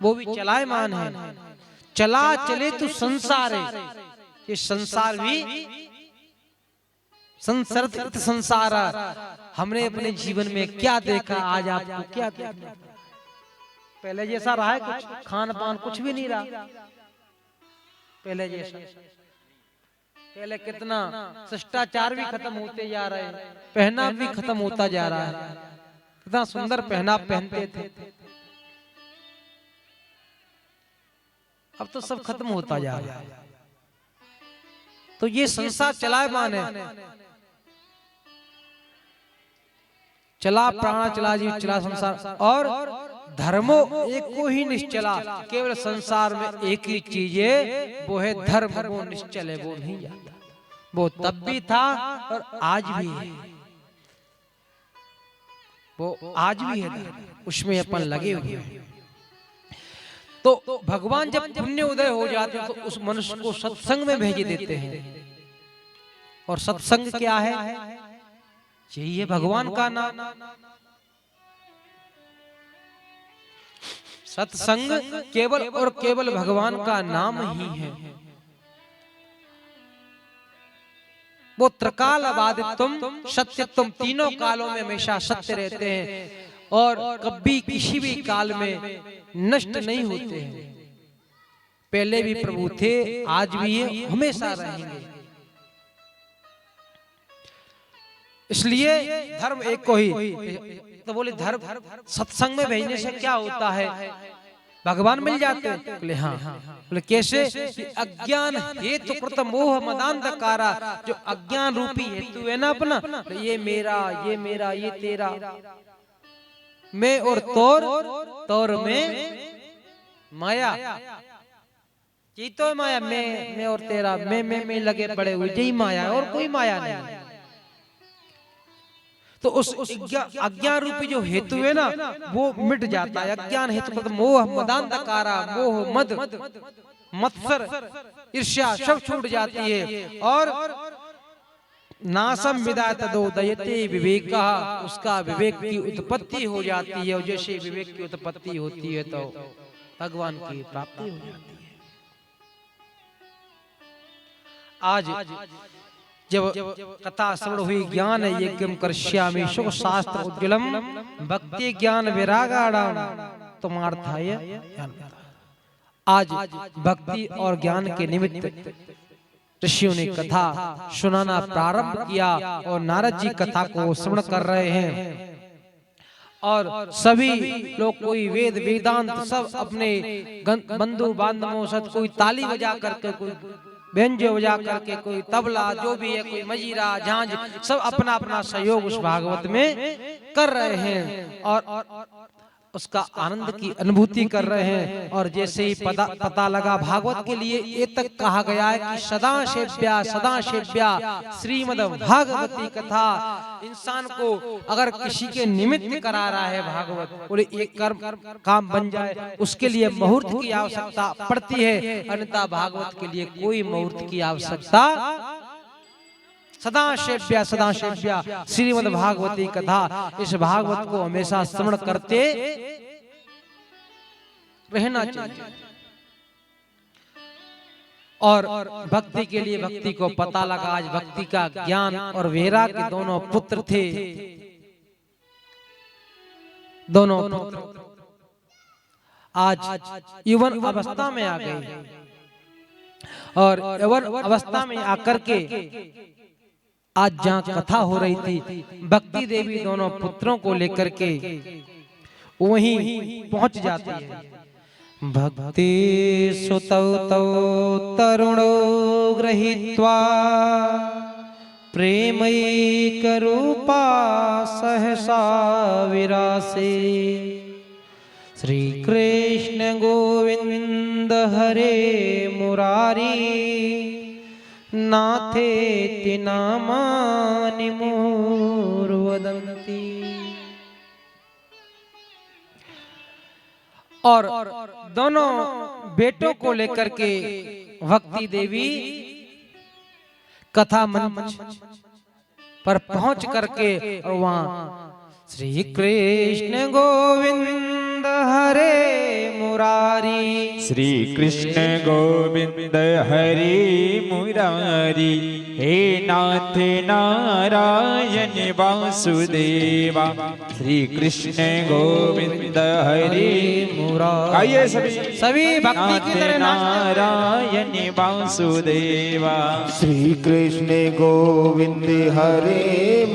वो भी चलायमान है। चला चले तू संसार है, ये संसार भी संसर्त संसार। हमने अपने जीवन में क्या देखा, आज आपको क्या देखा? पहले जैसा रहा है कुछ? खान पान कुछ भी नहीं रहा पहले जैसा। पहले कितना शिष्टाचार भी खत्म होते जा रहे हैं, पहनाव भी खत्म होता जा रहा है। कितना सुंदर पहनाव पहनते थे, अब तो सब खत्म होता जा रहा है। तो ये संसार चलायमान है। चला प्राणा चला जीव चला संसार, और धर्मो एक को ही निश्चला। केवल संसार में एक ही चीज है, वो है धर्म। वो निश्चल है, वो नहीं जाता। वो तब भी था और आज भी है, वो आज भी है, उसमें अपन लगे हुए हैं। तो भगवान जब पुण्य उदय हो जाते हैं तो उस मनुष्य को सत्संग में भेज देते हैं। और सत्संग क्या है? यही है भगवान का नाम। सत्संग केवल और केवल भगवान का नाम ही है। वो त्रिकालबाधित्वम सत्यत्वम, तीनों कालों में हमेशा सत्य रहते हैं और कभी किसी भी काल में नष्ट नहीं होते हैं। पहले भी प्रभु थे, आज भी है, हमेशा रहेंगे। इसलिए धर्म एक को ही। तो बोले धर्म सत्संग में भेजने से क्या होता है? भगवान मिल जाते हैं? बोले हाँ। बोले कैसे? अज्ञान हेतु कृत मोह मदांधकारा, जो अज्ञान रूपी हेतु है ना अपना, ये मेरा ये मेरा ये तेरा, मैं और तोर, तोर में माया, ये तो है माया। मैं और तेरा, मैं लगे पड़े हुए, यही माया है और कोई माया नहीं। तो उस अज्ञान रूपी जो हेतु है ना वो मिट जाता है। अज्ञान हेतु मोह मदांधकारा, मोह मद मत्सर ईर्ष्या सब छूट जाती है। और नासम विदात तदोदयते विवेका, उसका विवेक की उत्पत्ति हो जाती है। और जैसे विवेक की उत्पत्ति होती है तो भगवान की प्राप्ति हो जाती है। आज जब कथा श्रवण हुई, ज्ञान यज्ञम कर्ष्यामि सुख शास्त्र उज्ज्वलम भक्ति ज्ञान विरागाणाम तमार्थाय। आज भक्ति और ज्ञान के निमित्त ऋषियों ने कथा सुनाना प्रारंभ किया और नारद जी कथा को श्रवण कर रहे हैं। और सभी लोग, कोई वेद वेदांत सब अपने बंधु बांधवों साथ, कोई ताली बजा करके, कोई व्यंजो बजा करके, कोई तबला जो भी है, कोई मजीरा झांझ, सब अपना अपना सहयोग उस भागवत में कर रहे हैं और उसका आनंद की अनुभूति कर रहे हैं। और जैसे ही पता लगा भागवत के लिए ये तक कहा गया है कि सदा सेव्या श्रीमद् भागवती कथा। इंसान को अगर किसी के निमित्त करा रहा है भागवत, बोले एक कर्म काम बन जाए, उसके लिए मुहूर्त की आवश्यकता पड़ती है, अन्यथा भागवत के लिए कोई मुहूर्त की आवश्यकता। सदा सेव्या श्रीमद् भागवती कथा, इस भागवत को हमेशा श्रवण करते रहना चाहिए। और भक्ति के लिए, भक्ति को पता लगा आज भक्ति का ज्ञान और वैराग के दोनों पुत्र थे। दोनों पुत्र आज यौवन अवस्था में आ गए और यौवन अवस्था में आकर के आज जहाँ कथा हो रही थी, भक्ति देवी दोनों पुत्रों को लेकर के वहीं पहुंच जाती है। भक्ति सुतौ तौ तरुणो गृहीत्वा प्रेमैक रूपा सहसा विरासे, श्री कृष्ण कृष्ण गोविंद हरे मुरारी नाथे तिनामानि मुहुर्वदन्ति। और दोनों बेटों को लेकर के भक्ति देवी कथा मंच पर पहुंच करके और वहां श्री कृष्ण गोविंद हरे मुरारी, श्री कृष्ण गोविंद हरि मुरारी, हे नाथ नारायण वासुदेवा, श्री कृष्ण गोविंद हरि मुरारी। आइए सभी भक्ति की तरह नारायण वासुदेवा, श्री कृष्ण गोविंद हरे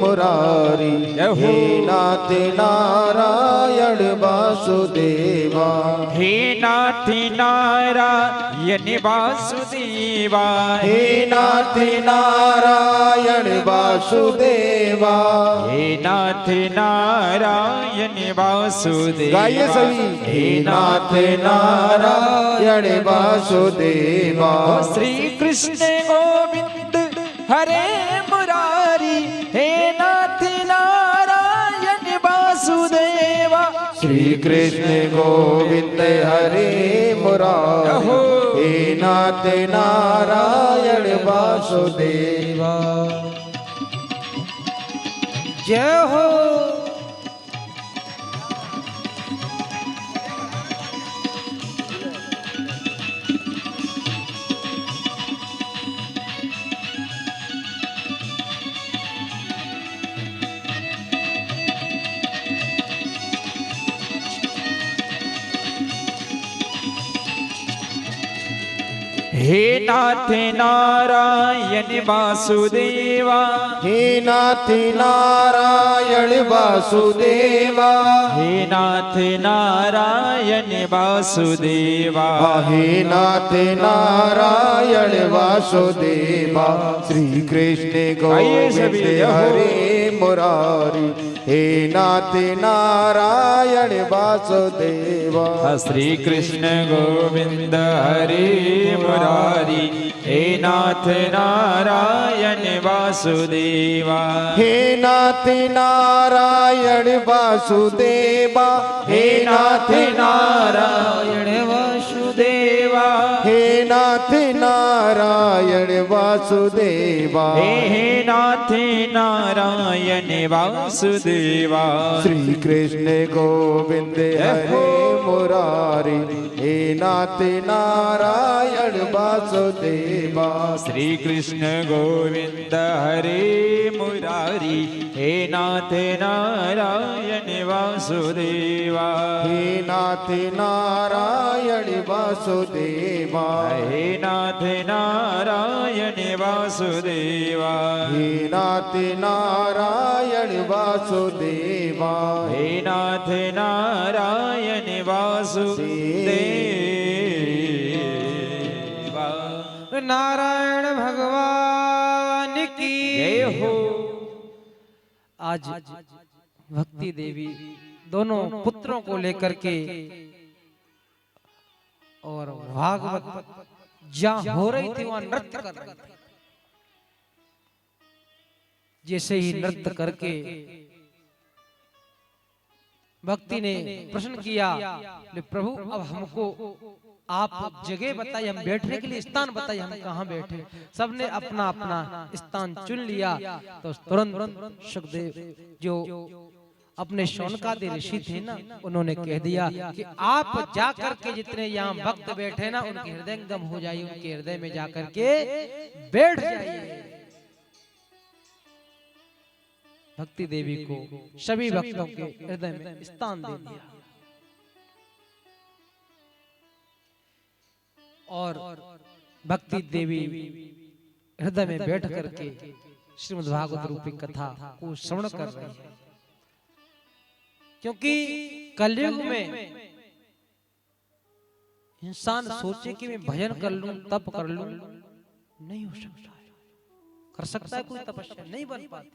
मुरारी, हे नाथ नारायण वासुदेवा, हे नाथ नारायण वासुदेवा, हे नाथ नारायण वासुदेवा, हे नाथ नारायण वासुदेवा। गाइए सभी, हे नाथ नारायण वासुदेवा, श्री कृष्ण गोविंद हरे मुरारी, हे नाथ नारायण वासुदेवा, श्री कृष्ण गोविंद हरे मुरारी, हे नाथ नारायण वासुदेवा। जय हो। हे नाथ नारायण वासुदेवा, हे नाथ नारायण वासुदेवा, हे नाथ नारायण वासुदेवा, हे नाथ नारायण वासुदेवा, श्री कृष्ण गोविंद हरे मुरारी, हे नाथ नारायण वासुदेवा, श्री कृष्ण गोविंद हरे मुरारी, हे नाथ नारायण वासुदेवा, हे नाथ नारायण वासुदेवा, हे नाथ नारायण वासुदेवा, हे नाथ नारायण वासुदेवा, हे नाथ नारायण वासुदेवा, श्री कृष्ण गोविंद हरे मुरारी, हे नाथ नारायण वासुदेवा, श्री कृष्ण गोविंद हरे मुरारी, हे नाथ नारायण वासुदेवा, हे नाथ नारायण वासुदेवा, हे नाथ नारायण वासुदेवा, हे नाथ नारायण वासुदेवा, हे नाथ नारायण वासुदेवा। नारायण भगवान की जय हो। आज भक्ति देवी दोनों पुत्रों को लेकर के और भागवत जहाँ हो रही थी वहां नृत्य कर रही थी। जैसे ही नृत्य करके भक्ति ने प्रश्न किया, प्रभु अब हमको आप जगह बताइए, हम बैठने के लिए स्थान बताइए, हम कहाँ बैठे। सबने अपना अपना स्थान चुन लिया। तो तुरंत सुखदेव जो अपने शौनकादि ऋषि थे ना, उन्होंने कह दिया कि आप जा करके जितने यहाँ भक्त बैठे ना, उनके हृदयंगम हो जाइए, उनके हृदय में जा करके बैठ जाइए। भक्ति देवी को सभी भक्तों के हृदय में स्थान दे दिया और भक्ति देवी हृदय में बैठ करके श्रीमद् भागवत रूपी कथा को श्रवण कर रही है। क्योंकि कलयुग में इंसान सोचे कि मैं भजन कर लूं, तप कर लूं, नहीं हो सकता है। कर सकता है कोई तपस्या, नहीं बन पाती।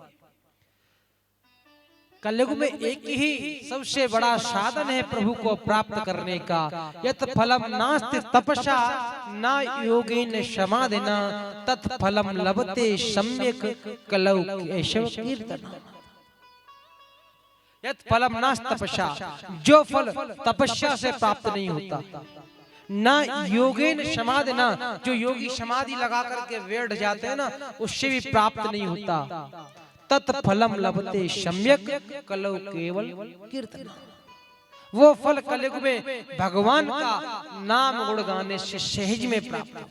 कलयुग में एक ही सबसे बड़ा साधन है प्रभु को प्राप्त करने का। यत् फलम नास्ति तपसा न योगेन समाधिना तत्फलम लभते सम्यक कलौ केशव कीर्तन। यत् फलम नास्ति तपसा, जो फल तपस्या से प्राप्त नहीं होता, ना योगेन समाधि, ना जो योगी समाधि लगा करके बैठ जाते हैं ना, उससे भी प्राप्त नहीं होता। तत्फलम लभते सम्यक कलौ केवल कीर्तन। वो फल कलयुग में भगवान का नाम गुण गाने से सहज में प्राप्त होता है।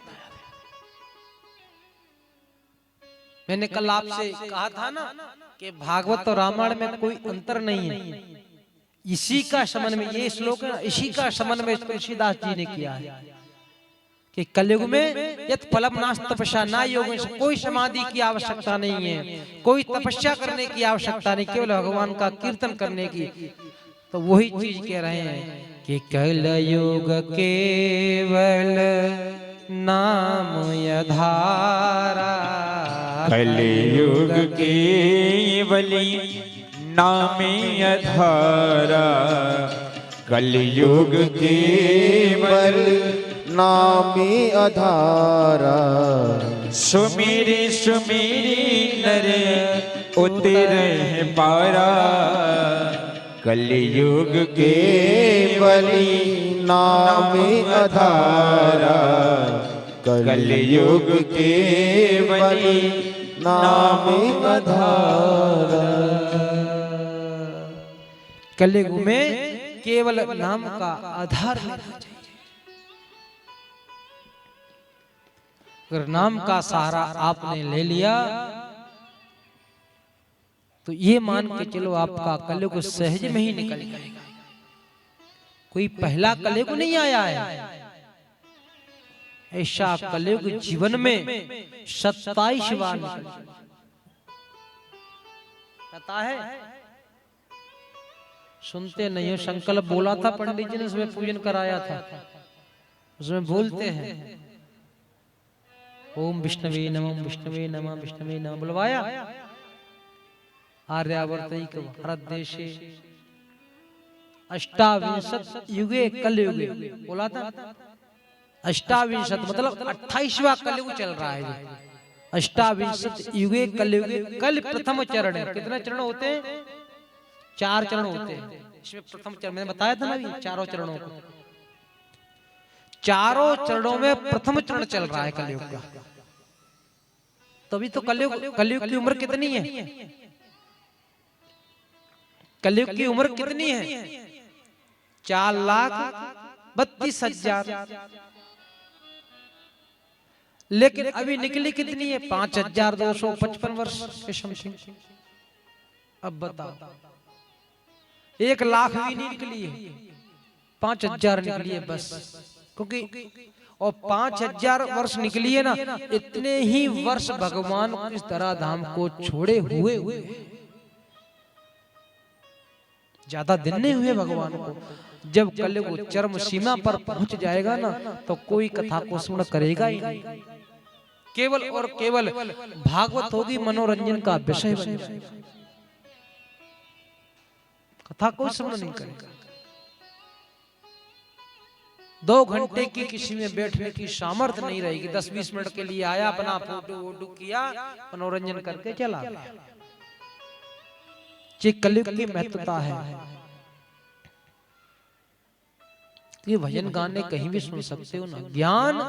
मैंने कल आपसे कहा था ना कि भागवत और रामायण में कोई अंतर नहीं है। इसी का समन्वय, ये श्लोक है, इसी का समन्वय तुलसीदास जी ने किया है कि कलयुग में यत् फलम नास्ति तपस्या न योगेन, कोई समाधि की आवश्यकता नहीं है, कोई तपस्या करने की आवश्यकता नहीं, केवल भगवान का कीर्तन करने की। तो वही चीज कह रहे हैं कि कलयुग केवल नाम यधारा, कलयुग केवली नामे अधारा, कलयुग केवल नामी आधारा। सुमेरी सुमेरी नर उतरे पारा, कलयुग केवली नामी आधारा, कलयुग केवली नामी आधारा। कलयुग में केवल नाम का आधार लेना चाहिए। अगर नाम का सहारा आपने ले लिया तो ये मान के चलो आपका कलयुग सहज में ही निकल जाएगा। कोई पहला कलयुग नहीं आया है, ऐसा कलयुग जीवन में 27 बार पता है। सुनते नहीं हो, संकल्प बोला था पंडित जी ने, उसमें पूजन कराया था, उसमें बोलते हैं ओम विष्णवे नमः, विष्णवे नमः, विष्णवे नमः बुलवाया। आर्यावर्तैक भारत देशे अष्टाविंशत युगे कलयुगे बोला था। अष्टाविंशत मतलब 28वां कलयुग चल रहा है। अष्टाविंशत युगे कलयुगे, कल प्रथम चरण है। कितने चरण होते हैं? 4 चरण होते हैं। इसमें प्रथम चरण मैंने बताया था ना अभी, चारों चरणों को। चारों चरणों में प्रथम चरण चल रहा है कलयुग का। तभी तो कलयुग की उम्र कितनी है? कलयुग की उम्र कितनी है? 4,32,000। लेकिन अभी निकली कितनी है? 5,255 वर्ष के समथिंग। अब बताओ, 1 लाख भी नहीं निकली है, 5,000 निकली है बस। क्योंकि और 5,000 वर्ष निकली है ना, इतने ही वर्ष भगवान इस धराधाम को छोड़े हुए ज्यादा दिन नहीं हुए भगवान को। जब कलयुग चरम सीमा पर पहुंच जाएगा ना, तो कोई कथा को सुन करेगा ही नहीं। केवल और केवल भागवत होगी, मनोरंजन का विषय बन जाएगा, कथा कोई सुन नहीं करेगा। 2 घंटे की किसी में बैठने की सामर्थ्य नहीं रहेगी। 10-20 मिनट के लिए आया, अपना फोटो वोटो किया, मनोरंजन करके चला गया। ये कलयुग की महत्वता है। ये भजन गाने कहीं भी सुन सकते हो ना। ज्ञान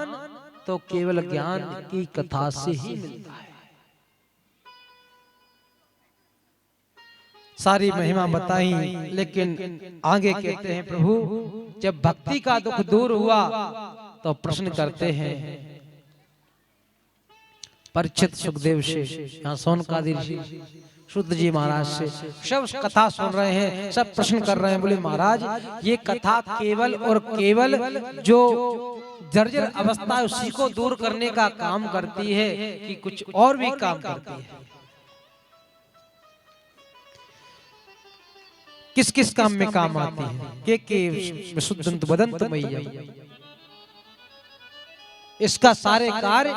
तो केवल ज्ञान की कथा से ही मिलता है। सारी महिमा बताई, लेकिन आगे कहते हैं प्रभु जब भक्ति का दुख दूर हुआ तो प्रश्न करते हैं परीक्षित सुखदेव से, यहाँ सोनकादि शुद्ध जी महाराज से। सब कथा सुन रहे हैं, सब प्रश्न कर रहे हैं। बोले महाराज ये कथा केवल और केवल जो जर्जर अवस्था है उसी को दूर करने का काम करती है कि कुछ और भी काम करती है? किस किस काम में काम आती है? के शुद्धंत बदंत मैया, इसका सारे कार्य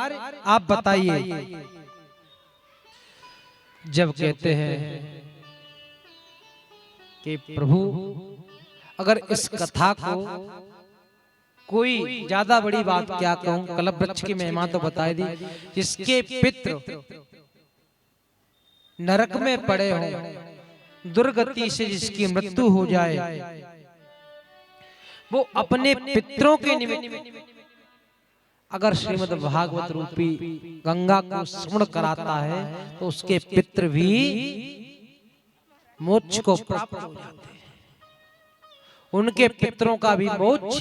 आप बताइए। जब कहते हैं कि प्रभु अगर इस कथा को कोई ज्यादा बड़ी बात क्या कहूं, कल्प वृक्ष की महिमा तो बताई दी, जिसके पितृ नरक में पड़े हों, दुर्गति से जिसकी मृत्यु हो जाए, वो अपने पितरों के निमित्त अगर श्रीमद् भागवत रूपी गंगा को स्मरण कराता है तो उसके पितृ भी मोक्ष को प्राप्त हो जाते हैं। उनके पितरों का भी मोक्ष,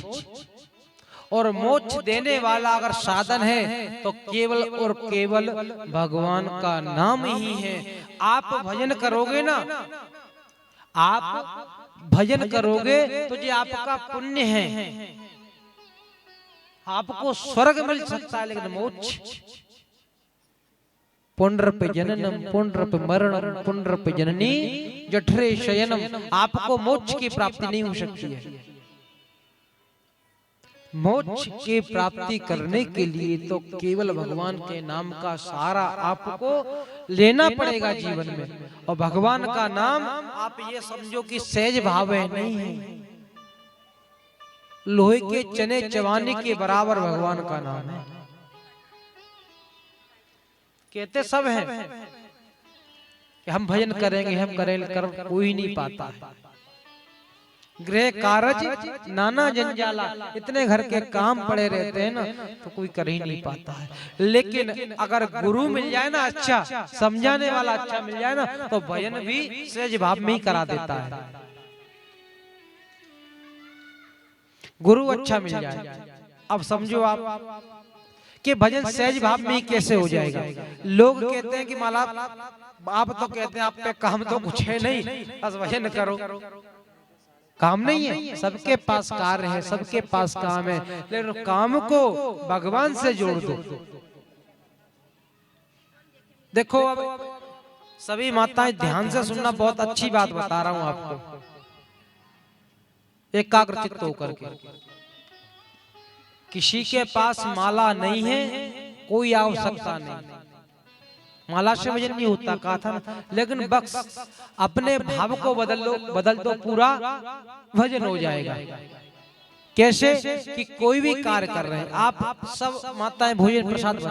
और मोक्ष देने वाला अगर साधन है तो केवल और केवल भगवान का नाम ही है। आप भजन करोगे ना, आप भजन करोगे तो ये आपका पुण्य है, आपको स्वर्ग मिल सकता है, लेकिन मोक्ष पुनरप जननम पुनरप मरणम पुनरप जननी जठरे शयनम, आपको मोक्ष की प्राप्ति नहीं हो सकती है। मोक्ष की प्राप्ति करने के लिए तो केवल भगवान के नाम का सहारा आपको लेना पड़ेगा जीवन में। और भगवान का नाम आप ये समझो कि सहज भाव है, नहीं है, लोहे के चने चवाने के बराबर भगवान का नाम है। कहते सब हैं कि हम भजन करेंगे, हम करेंगे, कर कोई नहीं पाता है। गृह कारज नाना जंजाला, इतने घर के काम पड़े रहते हैं ना, तो कोई कर ही नहीं पाता है। लेकिन अगर गुरु मिल जाए ना, अच्छा समझाने वाला अच्छा मिल जाए ना, तो भजन भी सहज भाव में ही करा देता है। गुरु अच्छा मिल जाए, अब समझो आप कि भजन सहज भाव में ही कैसे हो जाएगा। लोग कहते हैं कि माला आप तो कहते हैं आप पे काम तो कुछ है नहीं, बस भजन करो। काम नहीं है, सबके पास कार्य है, सबके पास काम है, लेकिन काम को भगवान से जोड़ दो। देखो अब सभी माताएं ध्यान से सुनना, बहुत अच्छी बात बता रहा हूं आपको, एकाग्रचित्त होकर के। किसी के पास माला नहीं है, कोई आवश्यकता नहीं, माला से भजन नहीं होता, कहा था ना, लेकिन बस अपने भाव को बदल दो पूरा भजन हो जाएगा। कैसे कि कोई भी कार्य कर रहे हैं आप, सब माताएं भोजन प्रसाद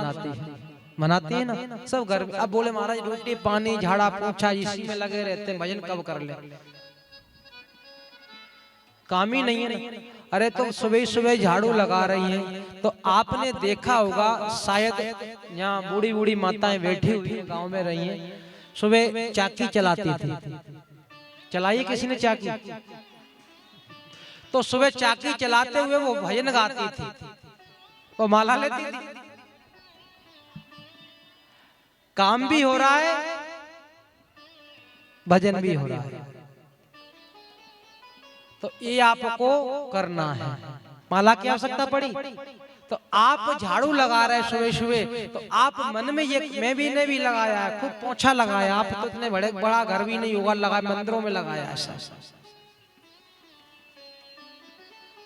बनाती है ना, सब घर में। अब बोले महाराज रोटी पानी झाड़ा पोछा इसी में लगे रहते हैं, भजन कब कर ले, काम ही नहीं है। अरे तो सुबह सुबह झाड़ू लगा रही हैं, तो आपने देखा होगा शायद यहाँ बूढ़ी बूढ़ी माताएं बैठी हुई गांव में रही हैं, सुबह चाकी चलाती थी, चलाई किसी ने चाकी, तो सुबह चाकी चलाते हुए वो भजन गाती थी, वो माला लेती थी। काम भी हो रहा है, भजन भी हो रहा है, तो ये आपको करना है। माला की आवश्यकता पड़ी तो आप झाड़ू लगा रहे सुबह सुबह, तो आप मन में ये, मैं भी ने भी लगाया है, खूब पोछा लगाया, आप तो इतने बड़ा घर भी नहीं होगा लगाया, मंदिरों में लगाया ऐसा।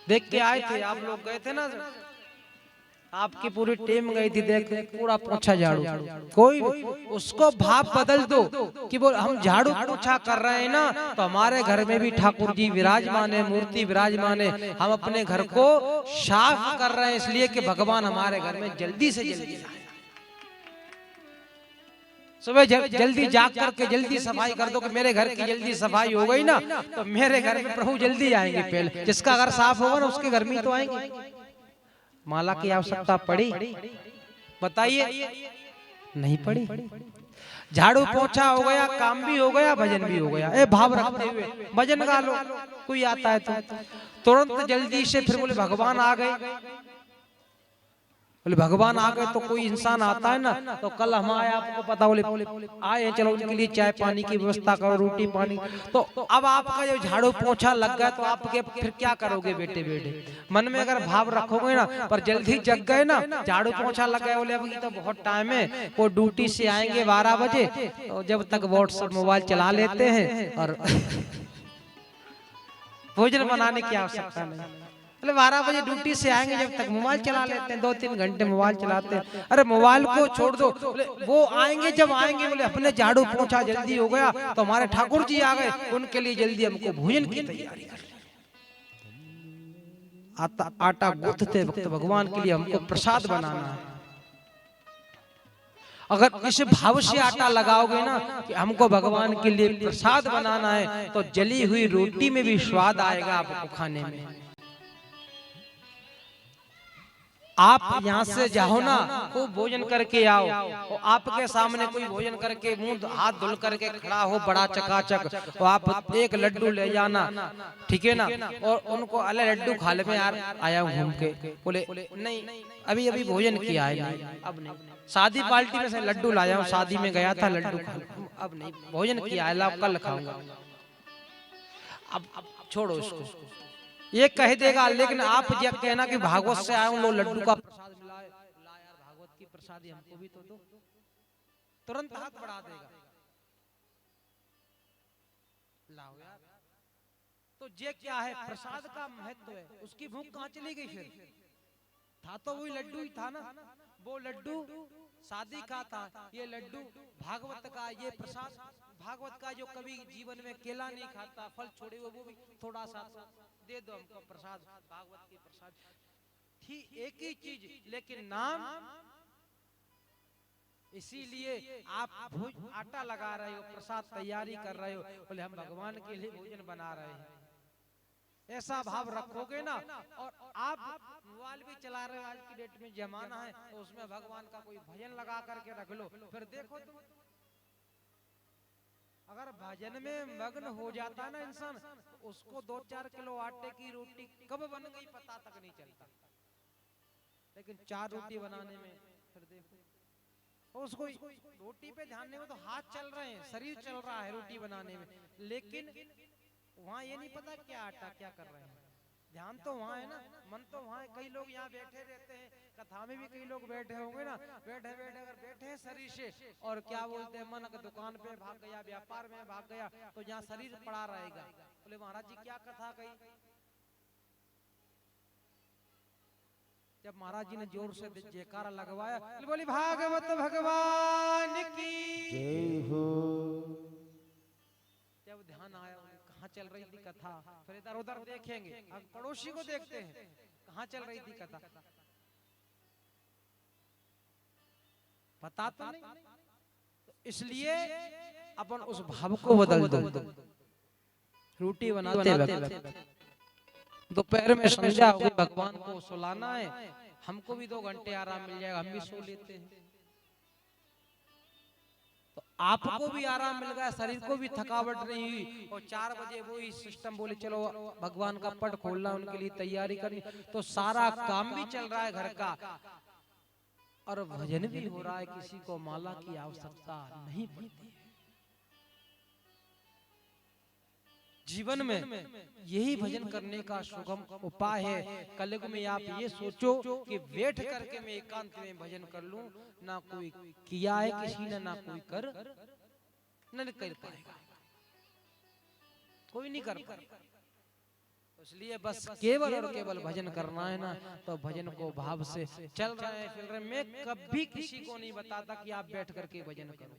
देख के आए थे आप लोग, गए थे ना, आपकी पूरी टीम गई थी, देख पूरा पोछा झाड़ू। कोई उसको भाव बदल दो कि वो हम झाड़ू पोछा कर रहे हैं ना, तो हमारे घर में भी ठाकुर जी विराजमान है, मूर्ति विराजमान है, हम अपने घर को साफ कर रहे हैं इसलिए कि भगवान हमारे घर में जल्दी से जल्दी आए। सुबह जल्दी जाग करके जल्दी सफाई कर दो कि मेरे घर की जल्दी सफाई हो गई ना, तो मेरे घर में प्रभु जल्दी आएंगे। पहले जिसका घर साफ होगा ना उसके घर में तो आएंगे। माला की आवश्यकता पड़ी? बताइए, नहीं पड़ी। झाड़ू पोछा हो गया, काम भी हो गया, भजन भी हो गया। ए भाव रखते हुए भजन गा लो। कोई आता है तो तुरंत जल्दी से फिर बोले भगवान आ गए, बोले भगवान आ गए। तो कोई इंसान आता है ना, तो कल हम आए, आपको पता, बोले आए चलो उनके लिए चाय पानी की व्यवस्था करो, रोटी पानी। तो अब आपका जब झाड़ू पोछा लग गया तो आपके फिर क्या करोगे बेटे बेटे? मन में अगर भाव रखोगे ना, पर जल्दी जग गए ना, झाड़ू पोछा लग गया, बोले अभी तो बहुत टाइम है, वो ड्यूटी से आएंगे 12 बजे, तो जब तक व्हाट्सएप मोबाइल चला लेते हैं और भोजन बनाने की आवश्यकता नहीं। बोले 12 बजे ड्यूटी से आएंगे, जब तक मोबाइल चला लेते हैं, 2-3 घंटे मोबाइल चलाते हैं। अरे मोबाइल को छोड़ दो, बोले वो आएंगे, जब आएंगे बोले अपने झाड़ू पोंछा जल्दी हो गया तो हमारे ठाकुर जी आ गए, उनके लिए जल्दी हमको भोजन की तैयारी कर ली। आटा गूंथते वक्त भगवान के लिए हमको प्रसाद बनाना है। अगर इस भाव से आटा लगाओगे ना कि हमको भगवान के लिए प्रसाद बनाना है, तो जली हुई रोटी में भी स्वाद आएगा आपको खाने में। आप यहाँ से जाओ ना, खूब भोजन करके आओ, और आपके सामने कोई भोजन करके मुंह हाथ धुल करके खड़ा हो बड़ा चकाचक, तो आप एक लड्डू ले जाना, ठीक है ना, और उनको अले लड्डू खा ले, मैं यार आया हूँ घूम के, बोले नहीं अभी अभी भोजन किया है, नहीं अब नहीं। शादी पार्टी में से लड्डू लाया हूँ, शादी में गया था लड्डू खा, अब नहीं भोजन किया है, कल खाऊंगा। अब छोड़ो उसको, ये कह देगा, लेकिन आप जब कहना कि भागवत से आया हूं, लो लड्डू का प्रसाद मिला है, ला यार भागवत की प्रसादी हमको भी तो दो, तुरंत हाथ बढ़ा देगा, लाओ यार। तो ये क्या है, प्रसाद का महत्व है। उसकी भूख कहाँ चली गई? फिर था तो वही लड्डू ही था ना, वो लड्डू शादी का था, ये लड्डू भागवत का, ये प्रसाद भागवत का। जो कभी जीवन में केला नहीं खाता, फल छोड़े हुए, वो भी थोड़ा सा दे दो हमको प्रसाद, भागवत की प्रसाद थी, एक ही चीज लेकिन नाम। इसीलिए आप आटा लगा रहे हो, प्रसाद तैयारी कर रहे हो, बोले हम भगवान के लिए भोजन बना रहे हैं, ऐसा भाव रखोगे ना। और आप मोबाइल भी चला रहे हो, आज की डेट में जमाना है, तो उसमें भगवान का कोई भजन लगा करके रख लो, फिर देखो तुम, अगर भजन में मग्न हो जाता है ना इंसान, तो उसको 2-4 किलो आटे की रोटी कब बन गई पता तक नहीं चलता, लेकिन 4 रोटी बनाने में फिर देखो उसको रोटी पे ध्यान नहीं हो, तो हाथ चल रहे हैं, शरीर चल रहा है रोटी बनाने में, लेकिन वहाँ ये नहीं पता क्या आटा क्या कर रहे हैं। ध्यान तो वहाँ है ना, मन तो वहाँ है। कई लोग यहाँ बैठे रहते हैं, कथा में भी कई लोग बैठे होंगे ना, बैठे बैठे अगर बैठे हैं शरीर से, और क्या बोलते हैं मन अगर दुकान पे भाग गया, व्यापार में भाग गया, तो यहाँ शरीर पड़ा रहेगा। बोले महाराज जी क्या कथा कही? जब महाराज जी ने जोर से जयकारा लगवाया, बोली भागवत भगवान की जय हो। जब ध्यान आया कहाँ चल रही थी कथा, फिर इधर उधर देखेंगे, अब पड़ोसी को देखते हैं कहाँ चल रही थी कथा, पता तो नहीं। तो इसलिए अपन उस भाव को बदल दो। रोटी बनाते वक्त दोपहर में संध्या हो गई, भगवान को सुलाना है, हमको भी 2 घंटे आराम मिल जाएगा, हम भी सो लेते हैं, तो आपको भी आराम मिल गया, शरीर को भी थकावट नहीं हुई, और 4 बजे वो ही सिस्टम बोले चलो भगवान का पट खोलना, उनके लिए तैयारी करनी, तो सारा काम भी चल रहा है घर का, और भजन भी हो रहा है, किसी को माला की आवश्यकता नहीं पड़ती। जीवन में यही भजन करने का सुगम उपाय है। कलयुग में आप ये सोचो कि बैठ करके मैं एकांत में भजन कर लूं, ना कोई किया है किसी ने, ना कोई कर पाएगा, कोई नहीं कर पाएगा। इसलिए बस केवल और केवल भजन करना है ना, तो भजन को भाव से चल रहे हैं, फिर रहे। मैं कभी किसी को नहीं बताता कि आप बैठ करके भजन करो।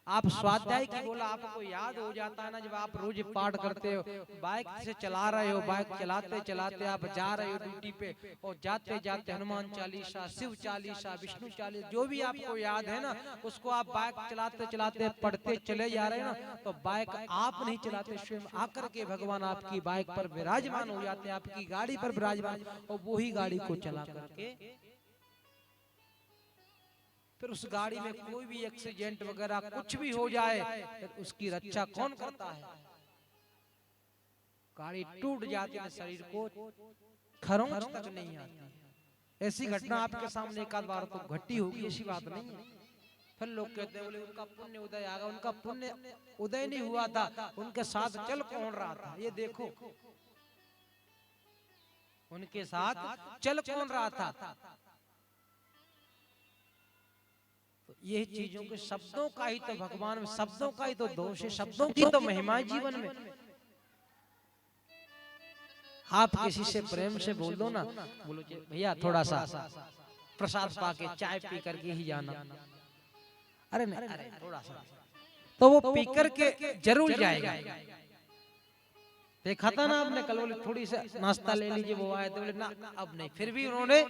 आप स्वाध्याय की बोला आपको याद हो जाता है ना, जब आप रोज पाठ करते हो, बाइक से चला रहे हो, बाइक चलाते चलाते आप जा रहे हो ड्यूटी पे, और जाते जाते हनुमान चालीसा, शिव चालीसा, विष्णु चालीसा, जो भी आपको याद है ना, उसको आप बाइक चलाते चलाते पढ़ते चले जा रहे हैं ना, तो बाइक आप नहीं चलाते, स्वयं आकर के भगवान आपकी बाइक पर विराजमान हो जाते हैं, आपकी गाड़ी पर विराजमान, और वही गाड़ी को चला करके फिर उस गाड़ी में कोई भी एक्सीडेंट वगैरह कुछ भी हो जाए, फिर उसकी रक्षा कौन करता है? गाड़ी टूट जाती है, शरीर को खरोंच तक नहीं आती। ऐसी घटना आपके सामने एक आध बार तो घटी होगी, ऐसी बात नहीं है। फिर लोग कहते हैं बोले उनका पुण्य उदय आ गया, उनका पुण्य उदय नहीं हुआ था, उनके साथ चल कौन रहा था, ये देखो उनके साथ चल कौन रहा था। तो ये चीजों के शब्दों का ही तो भगवान में, शब्दों का ही तो दोष है, शब्दों की तो महिमा जीवन में। आप किसी से प्रेम से बोल दो ना, बोलो कि भैया थोड़ा सा प्रसाद पाके चाय पी करके ही जाना, अरे नहीं अरे थोड़ा सा, तो वो पी करके जरूर जाएगा। देखा था ना आपने कल, बोले थोड़ी सा नाश्ता ले लीजिए, वो आए थे बोले ना अब नहीं, फिर भी उन्होंने,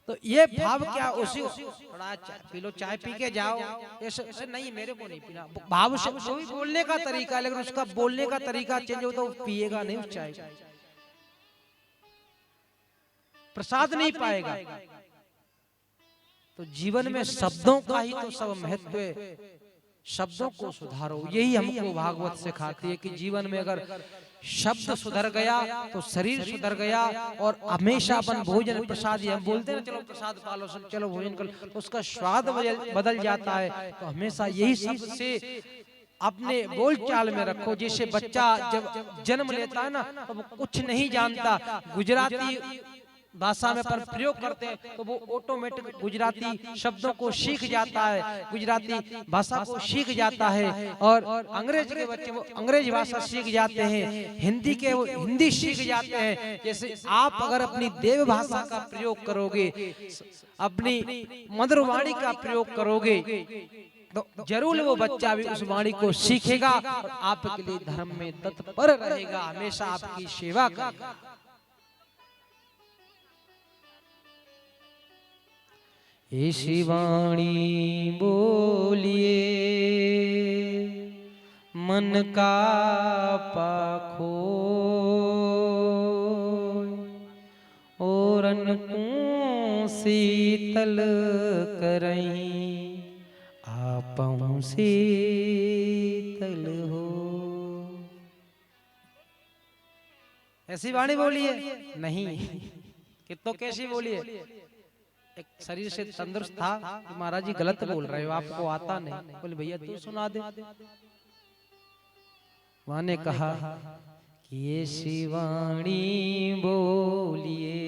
तो ये भाव क्या, उसी थोड़ा पी लो, चाय पी के जाओ, ऐसे नहीं मेरे को नहीं पीना, भाव से वही बोलने का तरीका, लेकिन उसका बोलने का तरीका चेंज हो तो पिएगा नहीं उस चाय, प्रसाद नहीं पाएगा। तो जीवन में शब्दों का ही तो सब महत्व है, शब्दों को सुधारो, यही हमको भागवत सिखाती है कि जीवन में अगर शब्द सुधर गया तो शरीर सुधर गया, और हमेशा अपन भोजन प्रसाद, हम बोलते हैं ना चलो प्रसाद पालो, चलो भोजन कर, तो उसका स्वाद बदल जाता है। तो हमेशा यही शब्द से अपने बोल चाल में रखो। जैसे बच्चा जब जन्म लेता है ना, तो वो कुछ नहीं जानता, गुजराती भाषा में पर प्रयोग करते हैं तो वो ऑटोमेटिक गुजराती शब्दों को सीख जाता है, गुजराती भाषा को सीख जाता है। और अंग्रेज के बच्चे वो अंग्रेजी भाषा सीख जाते हैं, हिंदी के वो हिंदी सीख जाते हैं। जैसे आप अगर अपनी देव भाषा का प्रयोग करोगे, अपनी मधुर वाणी का प्रयोग करोगे, तो जरूर वो बच्चा भी उस वाणी को सीखेगा और आपके लिए धर्म में तत्पर रहेगा, हमेशा आपकी सेवा करेगा। ऐसी वाणी बोलिए मन का पाखो, और को शीतल करई आपहु शीतल हो। ऐसी वाणी बोलिए नहीं कि तो कैसी बोलिए। एक शरीर से तंदुरुस्त था कि महाराज जी गलत बोल रहे हो, आपको आता नहीं, बोले भैया तू सुना दे। वहां ने कहा कि ऐसी वाणी बोलिए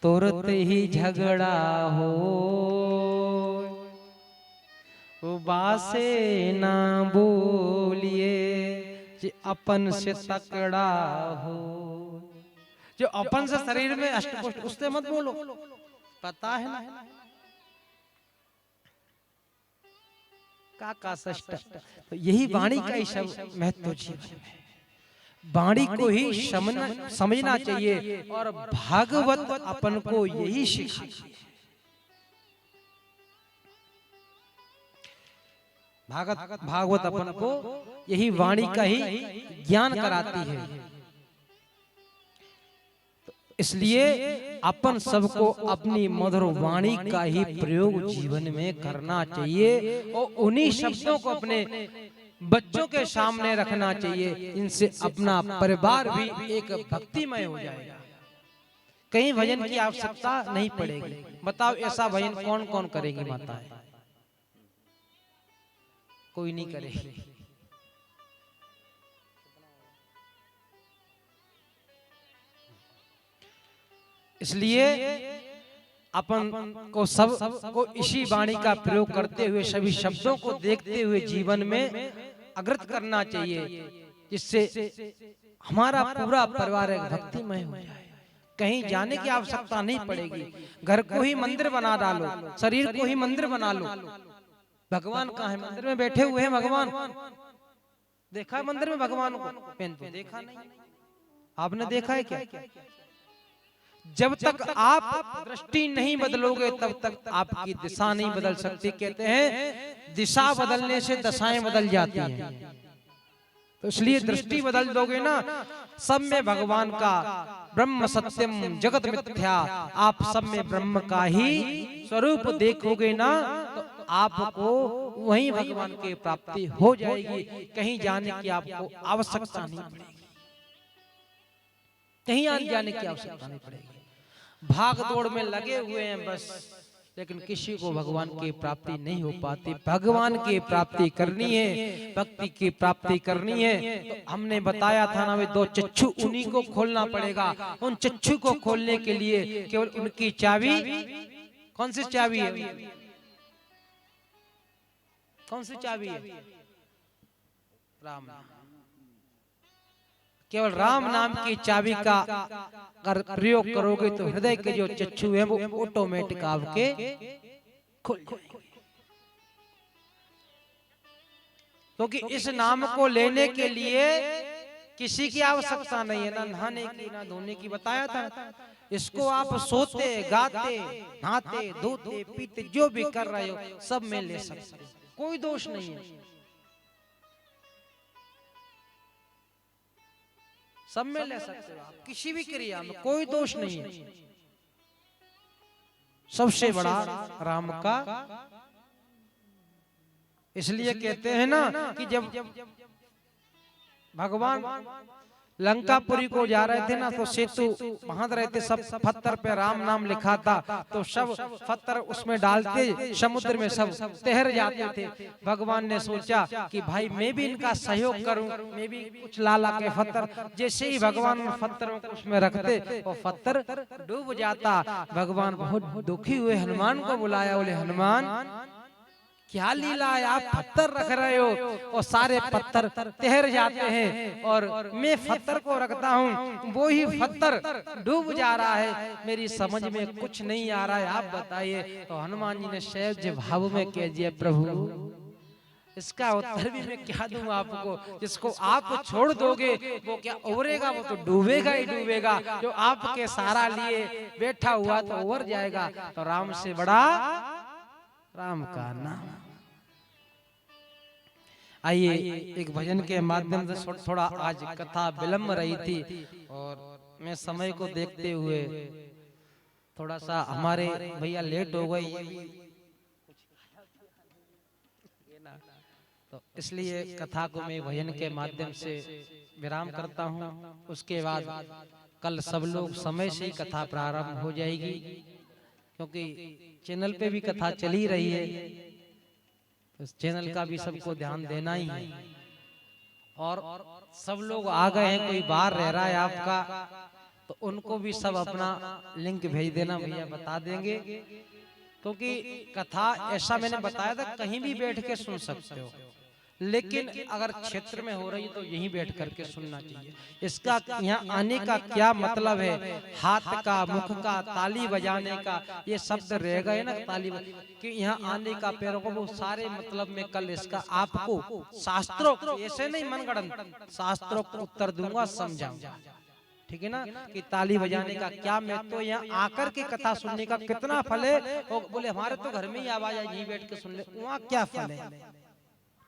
तुरंत ही झगड़ा हो, बासे ना बोलिए जे अपन से तकड़ा हो। जो अपन से शरीर में अष्टपुष्ट, उससे मत बोलो, पता है ना का सष्ट। तो यही वाणी का ही सब महत्व जीवन में, वाणी को ही समझना चाहिए। और भागवत अपन को यही सिखाती है। भागवत अपन को यही वाणी का ही ज्ञान कराती है। इसलिए अपन सबको अपनी मधुर वाणी का ही प्रयोग जीवन में करना चाहिए, और उन्हीं शब्दों को अपने बच्चों के सामने रखना चाहिए। इनसे अपना परिवार भी एक भक्तिमय हो जाएगा, कहीं भजन की आवश्यकता नहीं पड़ेगी। बताओ ऐसा भजन कौन कौन करेगी माताएं? कोई नहीं करेगी। इसलिए अपन को सब को इसी वाणी का प्रयोग करते हुए, सभी शब्दों को देखते हुए जीवन में अग्रत करना चाहिए, जिससे हमारा पूरा परिवार एक भक्तिमय हो जाए। कहीं जाने की आवश्यकता नहीं पड़ेगी, घर को ही मंदिर बना डालो, शरीर को ही मंदिर बना लो। भगवान कहाँ है? मंदिर में बैठे हुए हैं भगवान। देखा है मंदिर में भगवान को? तो देखा नहीं। आपने देखा है क्या? जब तक आप दृष्टि नहीं बदलोगे तब तक आपकी दिशा नहीं बदल सकती। कहते हैं दिशा बदलने से दशाएं बदल जाती हैं। तो इसलिए दृष्टि बदल दोगे ना, सब में भगवान का, ब्रह्म सत्यम जगत मिथ्या, आप सब में ब्रह्म का ही स्वरूप देखोगे ना, तो आपको वही भगवान की प्राप्ति हो जाएगी। कहीं जाने की आपको आवश्यकता नहीं पड़ेगी, कहीं आने जाने की आवश्यकता नहीं पड़ेगी। भाग दौड़ में लगे हुए हैं बस, लेकिन किसी को भगवान की प्राप्ति नहीं हो पाती। भगवान की प्राप्ति करनी है, भक्ति की प्राप्ति करनी है, तो हमने बताया था ना, वे दो चक्षु उन्हीं को खोलना पड़ेगा। उन चक्षु को खोलने के लिए केवल उनकी चाबी, कौन सी चाबी है? कौन सी चाबी है? राम। केवल राम नाम की चाबी का अगर प्रयोग करोगे तो हृदय के जो चक्षु हैं वो ऑटोमेटिक आपके खुल जाएंगे। क्योंकि इस नाम को लेने के लिए किसी की आवश्यकता नहीं है, ना नहाने की ना धोने की। बताया था, इसको आप सोते गाते नहाते धोते पीते जो भी कर रहे हो सब में ले सकते हो, कोई दोष नहीं है, सब में ले सकते हो आप, किसी भी क्रिया में कोई दोष नहीं है। सबसे बड़ा राम का, इसलिए कहते हैं ना कि जब भगवान लंकापुरी को जा रहे थे ना तो सेतु बांध रहे थे, सब पत्थर पे राम नाम लिखा था, तो सब पत्थर उसमें डालते समुद्र में सब तैर जाते थे। भगवान ने सोचा कि भाई मैं भी इनका सहयोग करूं, मैं भी कुछ लाला के पत्थर, जैसे ही भगवान पत्थरों को उसमें रखते वो पत्थर डूब जाता। भगवान बहुत दुखी हुए, हनुमान को बुलाया, बोले हनुमान क्या लीला है, आप पत्थर रख रहे हो और सारे पत्थर तैर जाते हैं और मैं पत्थर को रखता हूँ वो ही पत्थर डूब जा रहा है, मेरी समझ में कुछ नहीं आ रहा है, आप बताइए। तो हनुमान जी ने सहज भाव में कह दिया, प्रभु इसका उत्तर भी मैं क्या दूं आपको, जिसको आप छोड़ दोगे वो क्या उबरेगा, वो तो डूबेगा ही डूबेगा, जो आपके सहारा लिए बैठा हुआ तो उबर जाएगा। तो राम से बड़ा राम का नाम। आइए एक भजन के माध्यम से थोड़ा आज कथा विलंब रही थी और मैं समय को देखते हुए थोड़ा सा हमारे भैया लेट हो गई, तो इसलिए कथा को मैं भजन के माध्यम से विराम करता हूँ। उसके बाद कल सब लोग समय से ही कथा प्रारंभ हो जाएगी, क्योंकि चैनल पे भी कथा चली रही है, तो इस चैनल का भी सबको ध्यान देना ही है। और सब लोग आ गए हैं, कोई बाहर रह रहा है आपका तो उनको भी सब अपना लिंक भेज देना, भैया बता देंगे। क्योंकि कथा ऐसा मैंने बताया था कहीं भी बैठ के सुन सकते हो, लेकिन अगर क्षेत्र में हो रही है तो यहीं बैठ करके सुनना चाहिए। इसका यहाँ आने का क्या मतलब है, हाथ का मुख का ताली बजाने का ये शब्द रह गए ना, ताली कि यहाँ आने का पैरों को, वो सारे मतलब में कल इसका आपको शास्त्रोक्त, ऐसे नहीं मनगढ़ंत, शास्त्रोक्त उत्तर दूंगा, समझाऊंगा, ठीक है ना, कि ताली बजाने का क्या महत्व, तो यहाँ आकर के कथा सुनने का कितना फल है। और बोले हमारे तो घर में ही आवाज है, यहीं बैठ के सुन ले, वहाँ क्या फल है,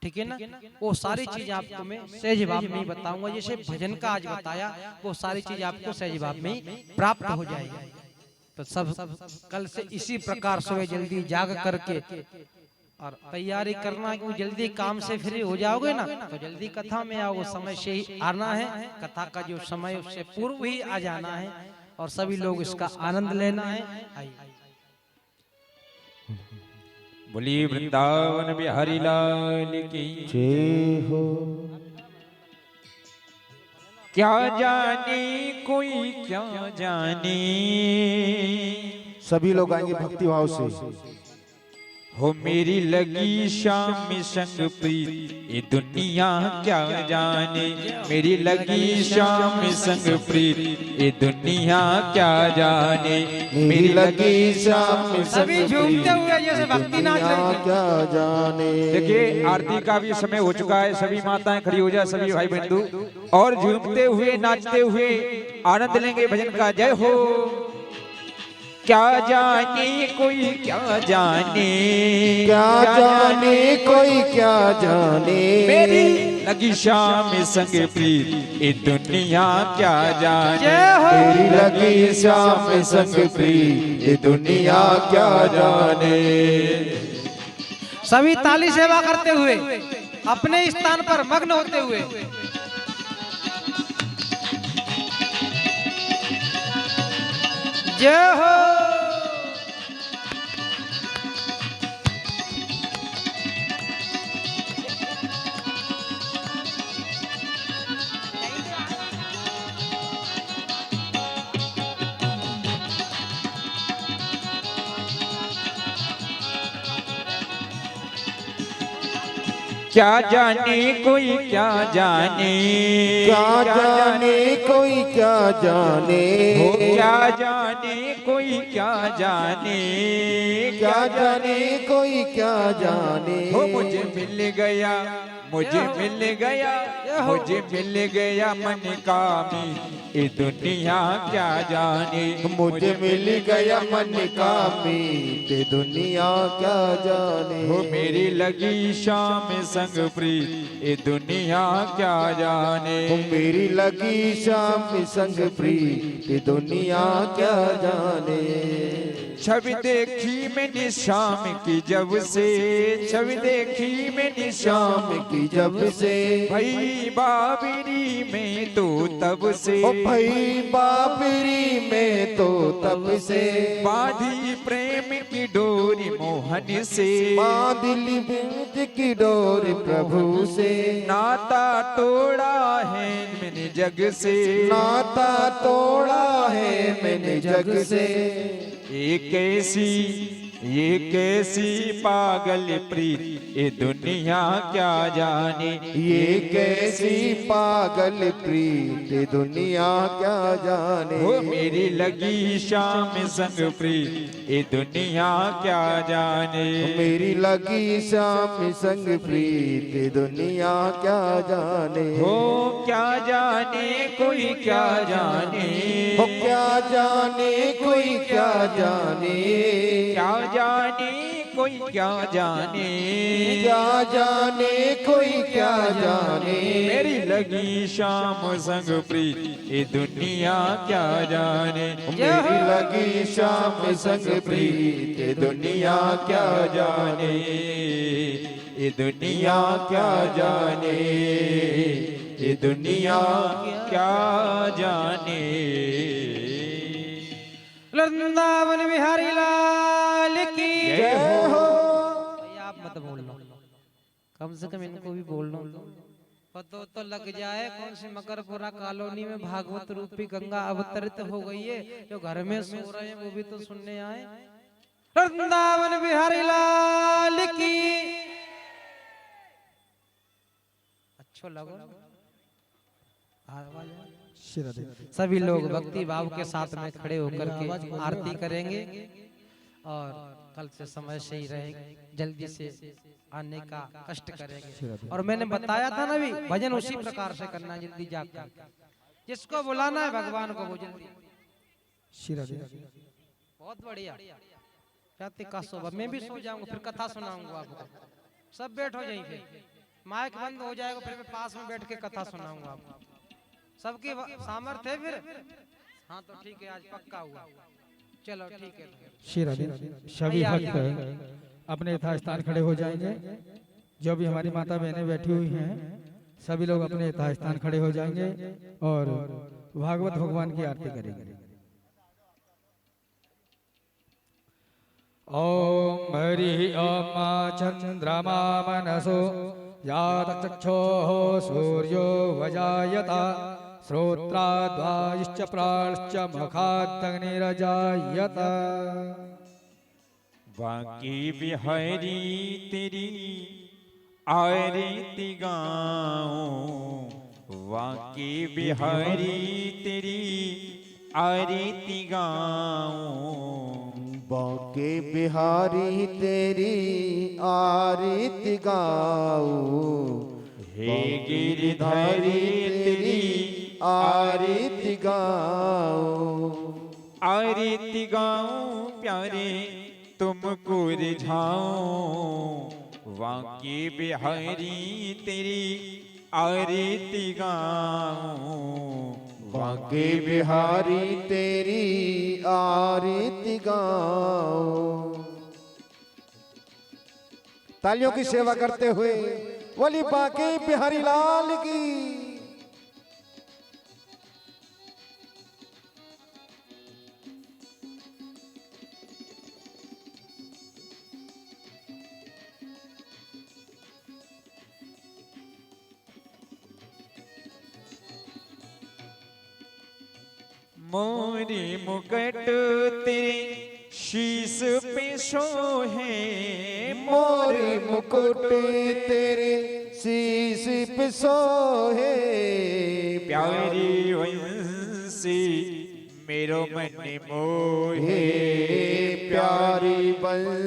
ठीक है ना। वो सारी चीज आपको मैं सहज भाव में ही बताऊंगा, जैसे भजन का आज बताया वो सारी चीज आपको सहज भाव में ही प्राप्त हो जाएगी। तो सब कल से इसी प्रकार सुबह जल्दी जाग करके और तैयारी करना, क्योंकि जल्दी काम से फ्री हो जाओगे ना तो जल्दी कथा में आओगे, समय से ही आना है, कथा का जो समय उससे पूर्व ही आ जाना है और सभी लोग इसका आनंद लेना है। आइए बोलिए वृंदावन बिहारी लाल की जय हो। क्या जाने कोई क्या जाने, सभी लोग आएंगे भक्ति भाव से। हो मेरी लगी शाम संग प्रीत ये दुनिया क्या जाने, मेरी लगी शाम संग प्रीत ये दुनिया क्या जाने, मेरी लगी शाम संग सभी झूमते हुए जैसे भक्ति नाच रहे थे। क्या जाने। देखिए आरती का भी समय हो चुका है, सभी माताएं खड़ी हो जाए, सभी भाई बंधु, और झूमते हुए नाचते हुए आनंद लेंगे भजन का। जय हो। क्या जाने कोई क्या जाने, क्या जाने कोई क्या जाने, मेरी लगी शाम संग प्रीत ये दुनिया क्या जाने, मेरी लगी शाम संग प्रीत ये दुनिया क्या जाने। सभी ताली सेवा करते हुए अपने स्थान पर मग्न होते हुए जय हो। क्या जाने कोई क्या जाने, क्या जाने कोई क्या जाने, हो क्या जाने कोई क्या जाने, क्या जाने कोई क्या जाने। हो मुझे मिल गया, मुझे मिल गया, मुझे मिल गया मन कामी, ये दुनिया क्या जाने। मुझे मिल गया मन का मीत, दुनिया क्या जाने। हो मेरी लगी शाम संग प्रीत, ये दुनिया क्या जाने। हो मेरी लगी शाम संग प्रीत, दुनिया क्या जाने। छवि देखी मैंने शाम की जब से, छवि देखी मैंने शाम शाम की जब से, भई बाबरी में तो तब से, ओ भाई बाबरी में तो तब से, बांधी प्रेम की डोरी मोहन से, बांधली बीज की डोर प्रभु से, नाता तोड़ा है मैंने जग से, नाता तोड़ा है मैंने जग से। ये कैसी पागल प्रीत, ये दुनिया क्या जाने। ये कैसी पागल प्रीत, दुनिया क्या जाने। हो मेरी लगी शाम संग प्रीत, ये दुनिया क्या जाने। मेरी लगी शाम संग प्रीत, दुनिया क्या जाने। हो क्या जाने कोई क्या जाने, हो क्या जाने कोई क्या जाने, क्या जाने कोई क्या जाने, क्या जाने कोई क्या जाने। मेरी लगी शाम संग प्रीत, ये दुनिया क्या जाने। मेरी लगी शाम संग प्रीत, दुनिया क्या जाने। ये दुनिया क्या जाने, ये दुनिया क्या जाने। वृंदावन बिहारी लाल की जय हो। भैया आप मत बोलना, कम से कम इनको भी बोलना पता तो लग जाए। कौन सी मकरपुरा कॉलोनी में भागवत रूपी गंगा अवतरित हो गई है, जो घर में सो रहे हैं वो भी तो सुनने आए। वृंदावन बिहारी लाल की अच्छो लगो आवाज आए। सभी लोग भक्ति भाव के साथ में खड़े होकर के आरती करेंगे और कल से समय से ही रहेंगे, जल्दी से आने का कष्ट करेंगे। और मैंने बताया था ना भी भजन उसी प्रकार से करना, जल्दी जाकर जिसको बुलाना है भगवान को वो जल्दी। बहुत बढ़िया जाति का शोभा। मैं भी सो जाऊंगा फिर कथा सुनाऊंगा आपको। सब बैठो जाइए, फिर माइक बंद हो जाएगा, फिर मैं पास में बैठ के कथा सुनाऊंगा आपको। सबकी सामर्थ्य है फिर। हाँ तो ठीक है, आज पक्का हुआ। चलो ठीक है। सभी भक्त अपने यथा स्थान खड़े हो जाएंगे। जो भी हमारी माता बहनें बैठी हुई हैं सभी लोग अपने यथा स्थान खड़े हो जाएंगे और भागवत भगवान की आरती करेंगे। ओम हरि ओम चंद्रमा मनसो यातचक्षोः सूर्यो वजायता श्रोत्राद्वायुश्च प्राणश्च मुखादग्निरजायत। बाकी बिहारी तेरी आरती गाऊं, बाकी बिहारी तेरी आरती गाऊं। बाके बिहारी तेरी आरती गाऊं, हे गिरधारी तेरी आरती गाऊं। आरती गाऊं प्यारे तुमको रिझाऊं, वाके बिहारी तेरी आरती गाऊं। बाके बिहारी तेरी आरती गाऊं। तालियों की सेवा करते हुए बोली बाके बिहारी लाल की। मोरी मुकुट तेरे शीस पे सोहे, मोरी मुकुट तेरे शीश पे सोहे प्यारी वंशी मेरो मन मोहे प्यारी बंसी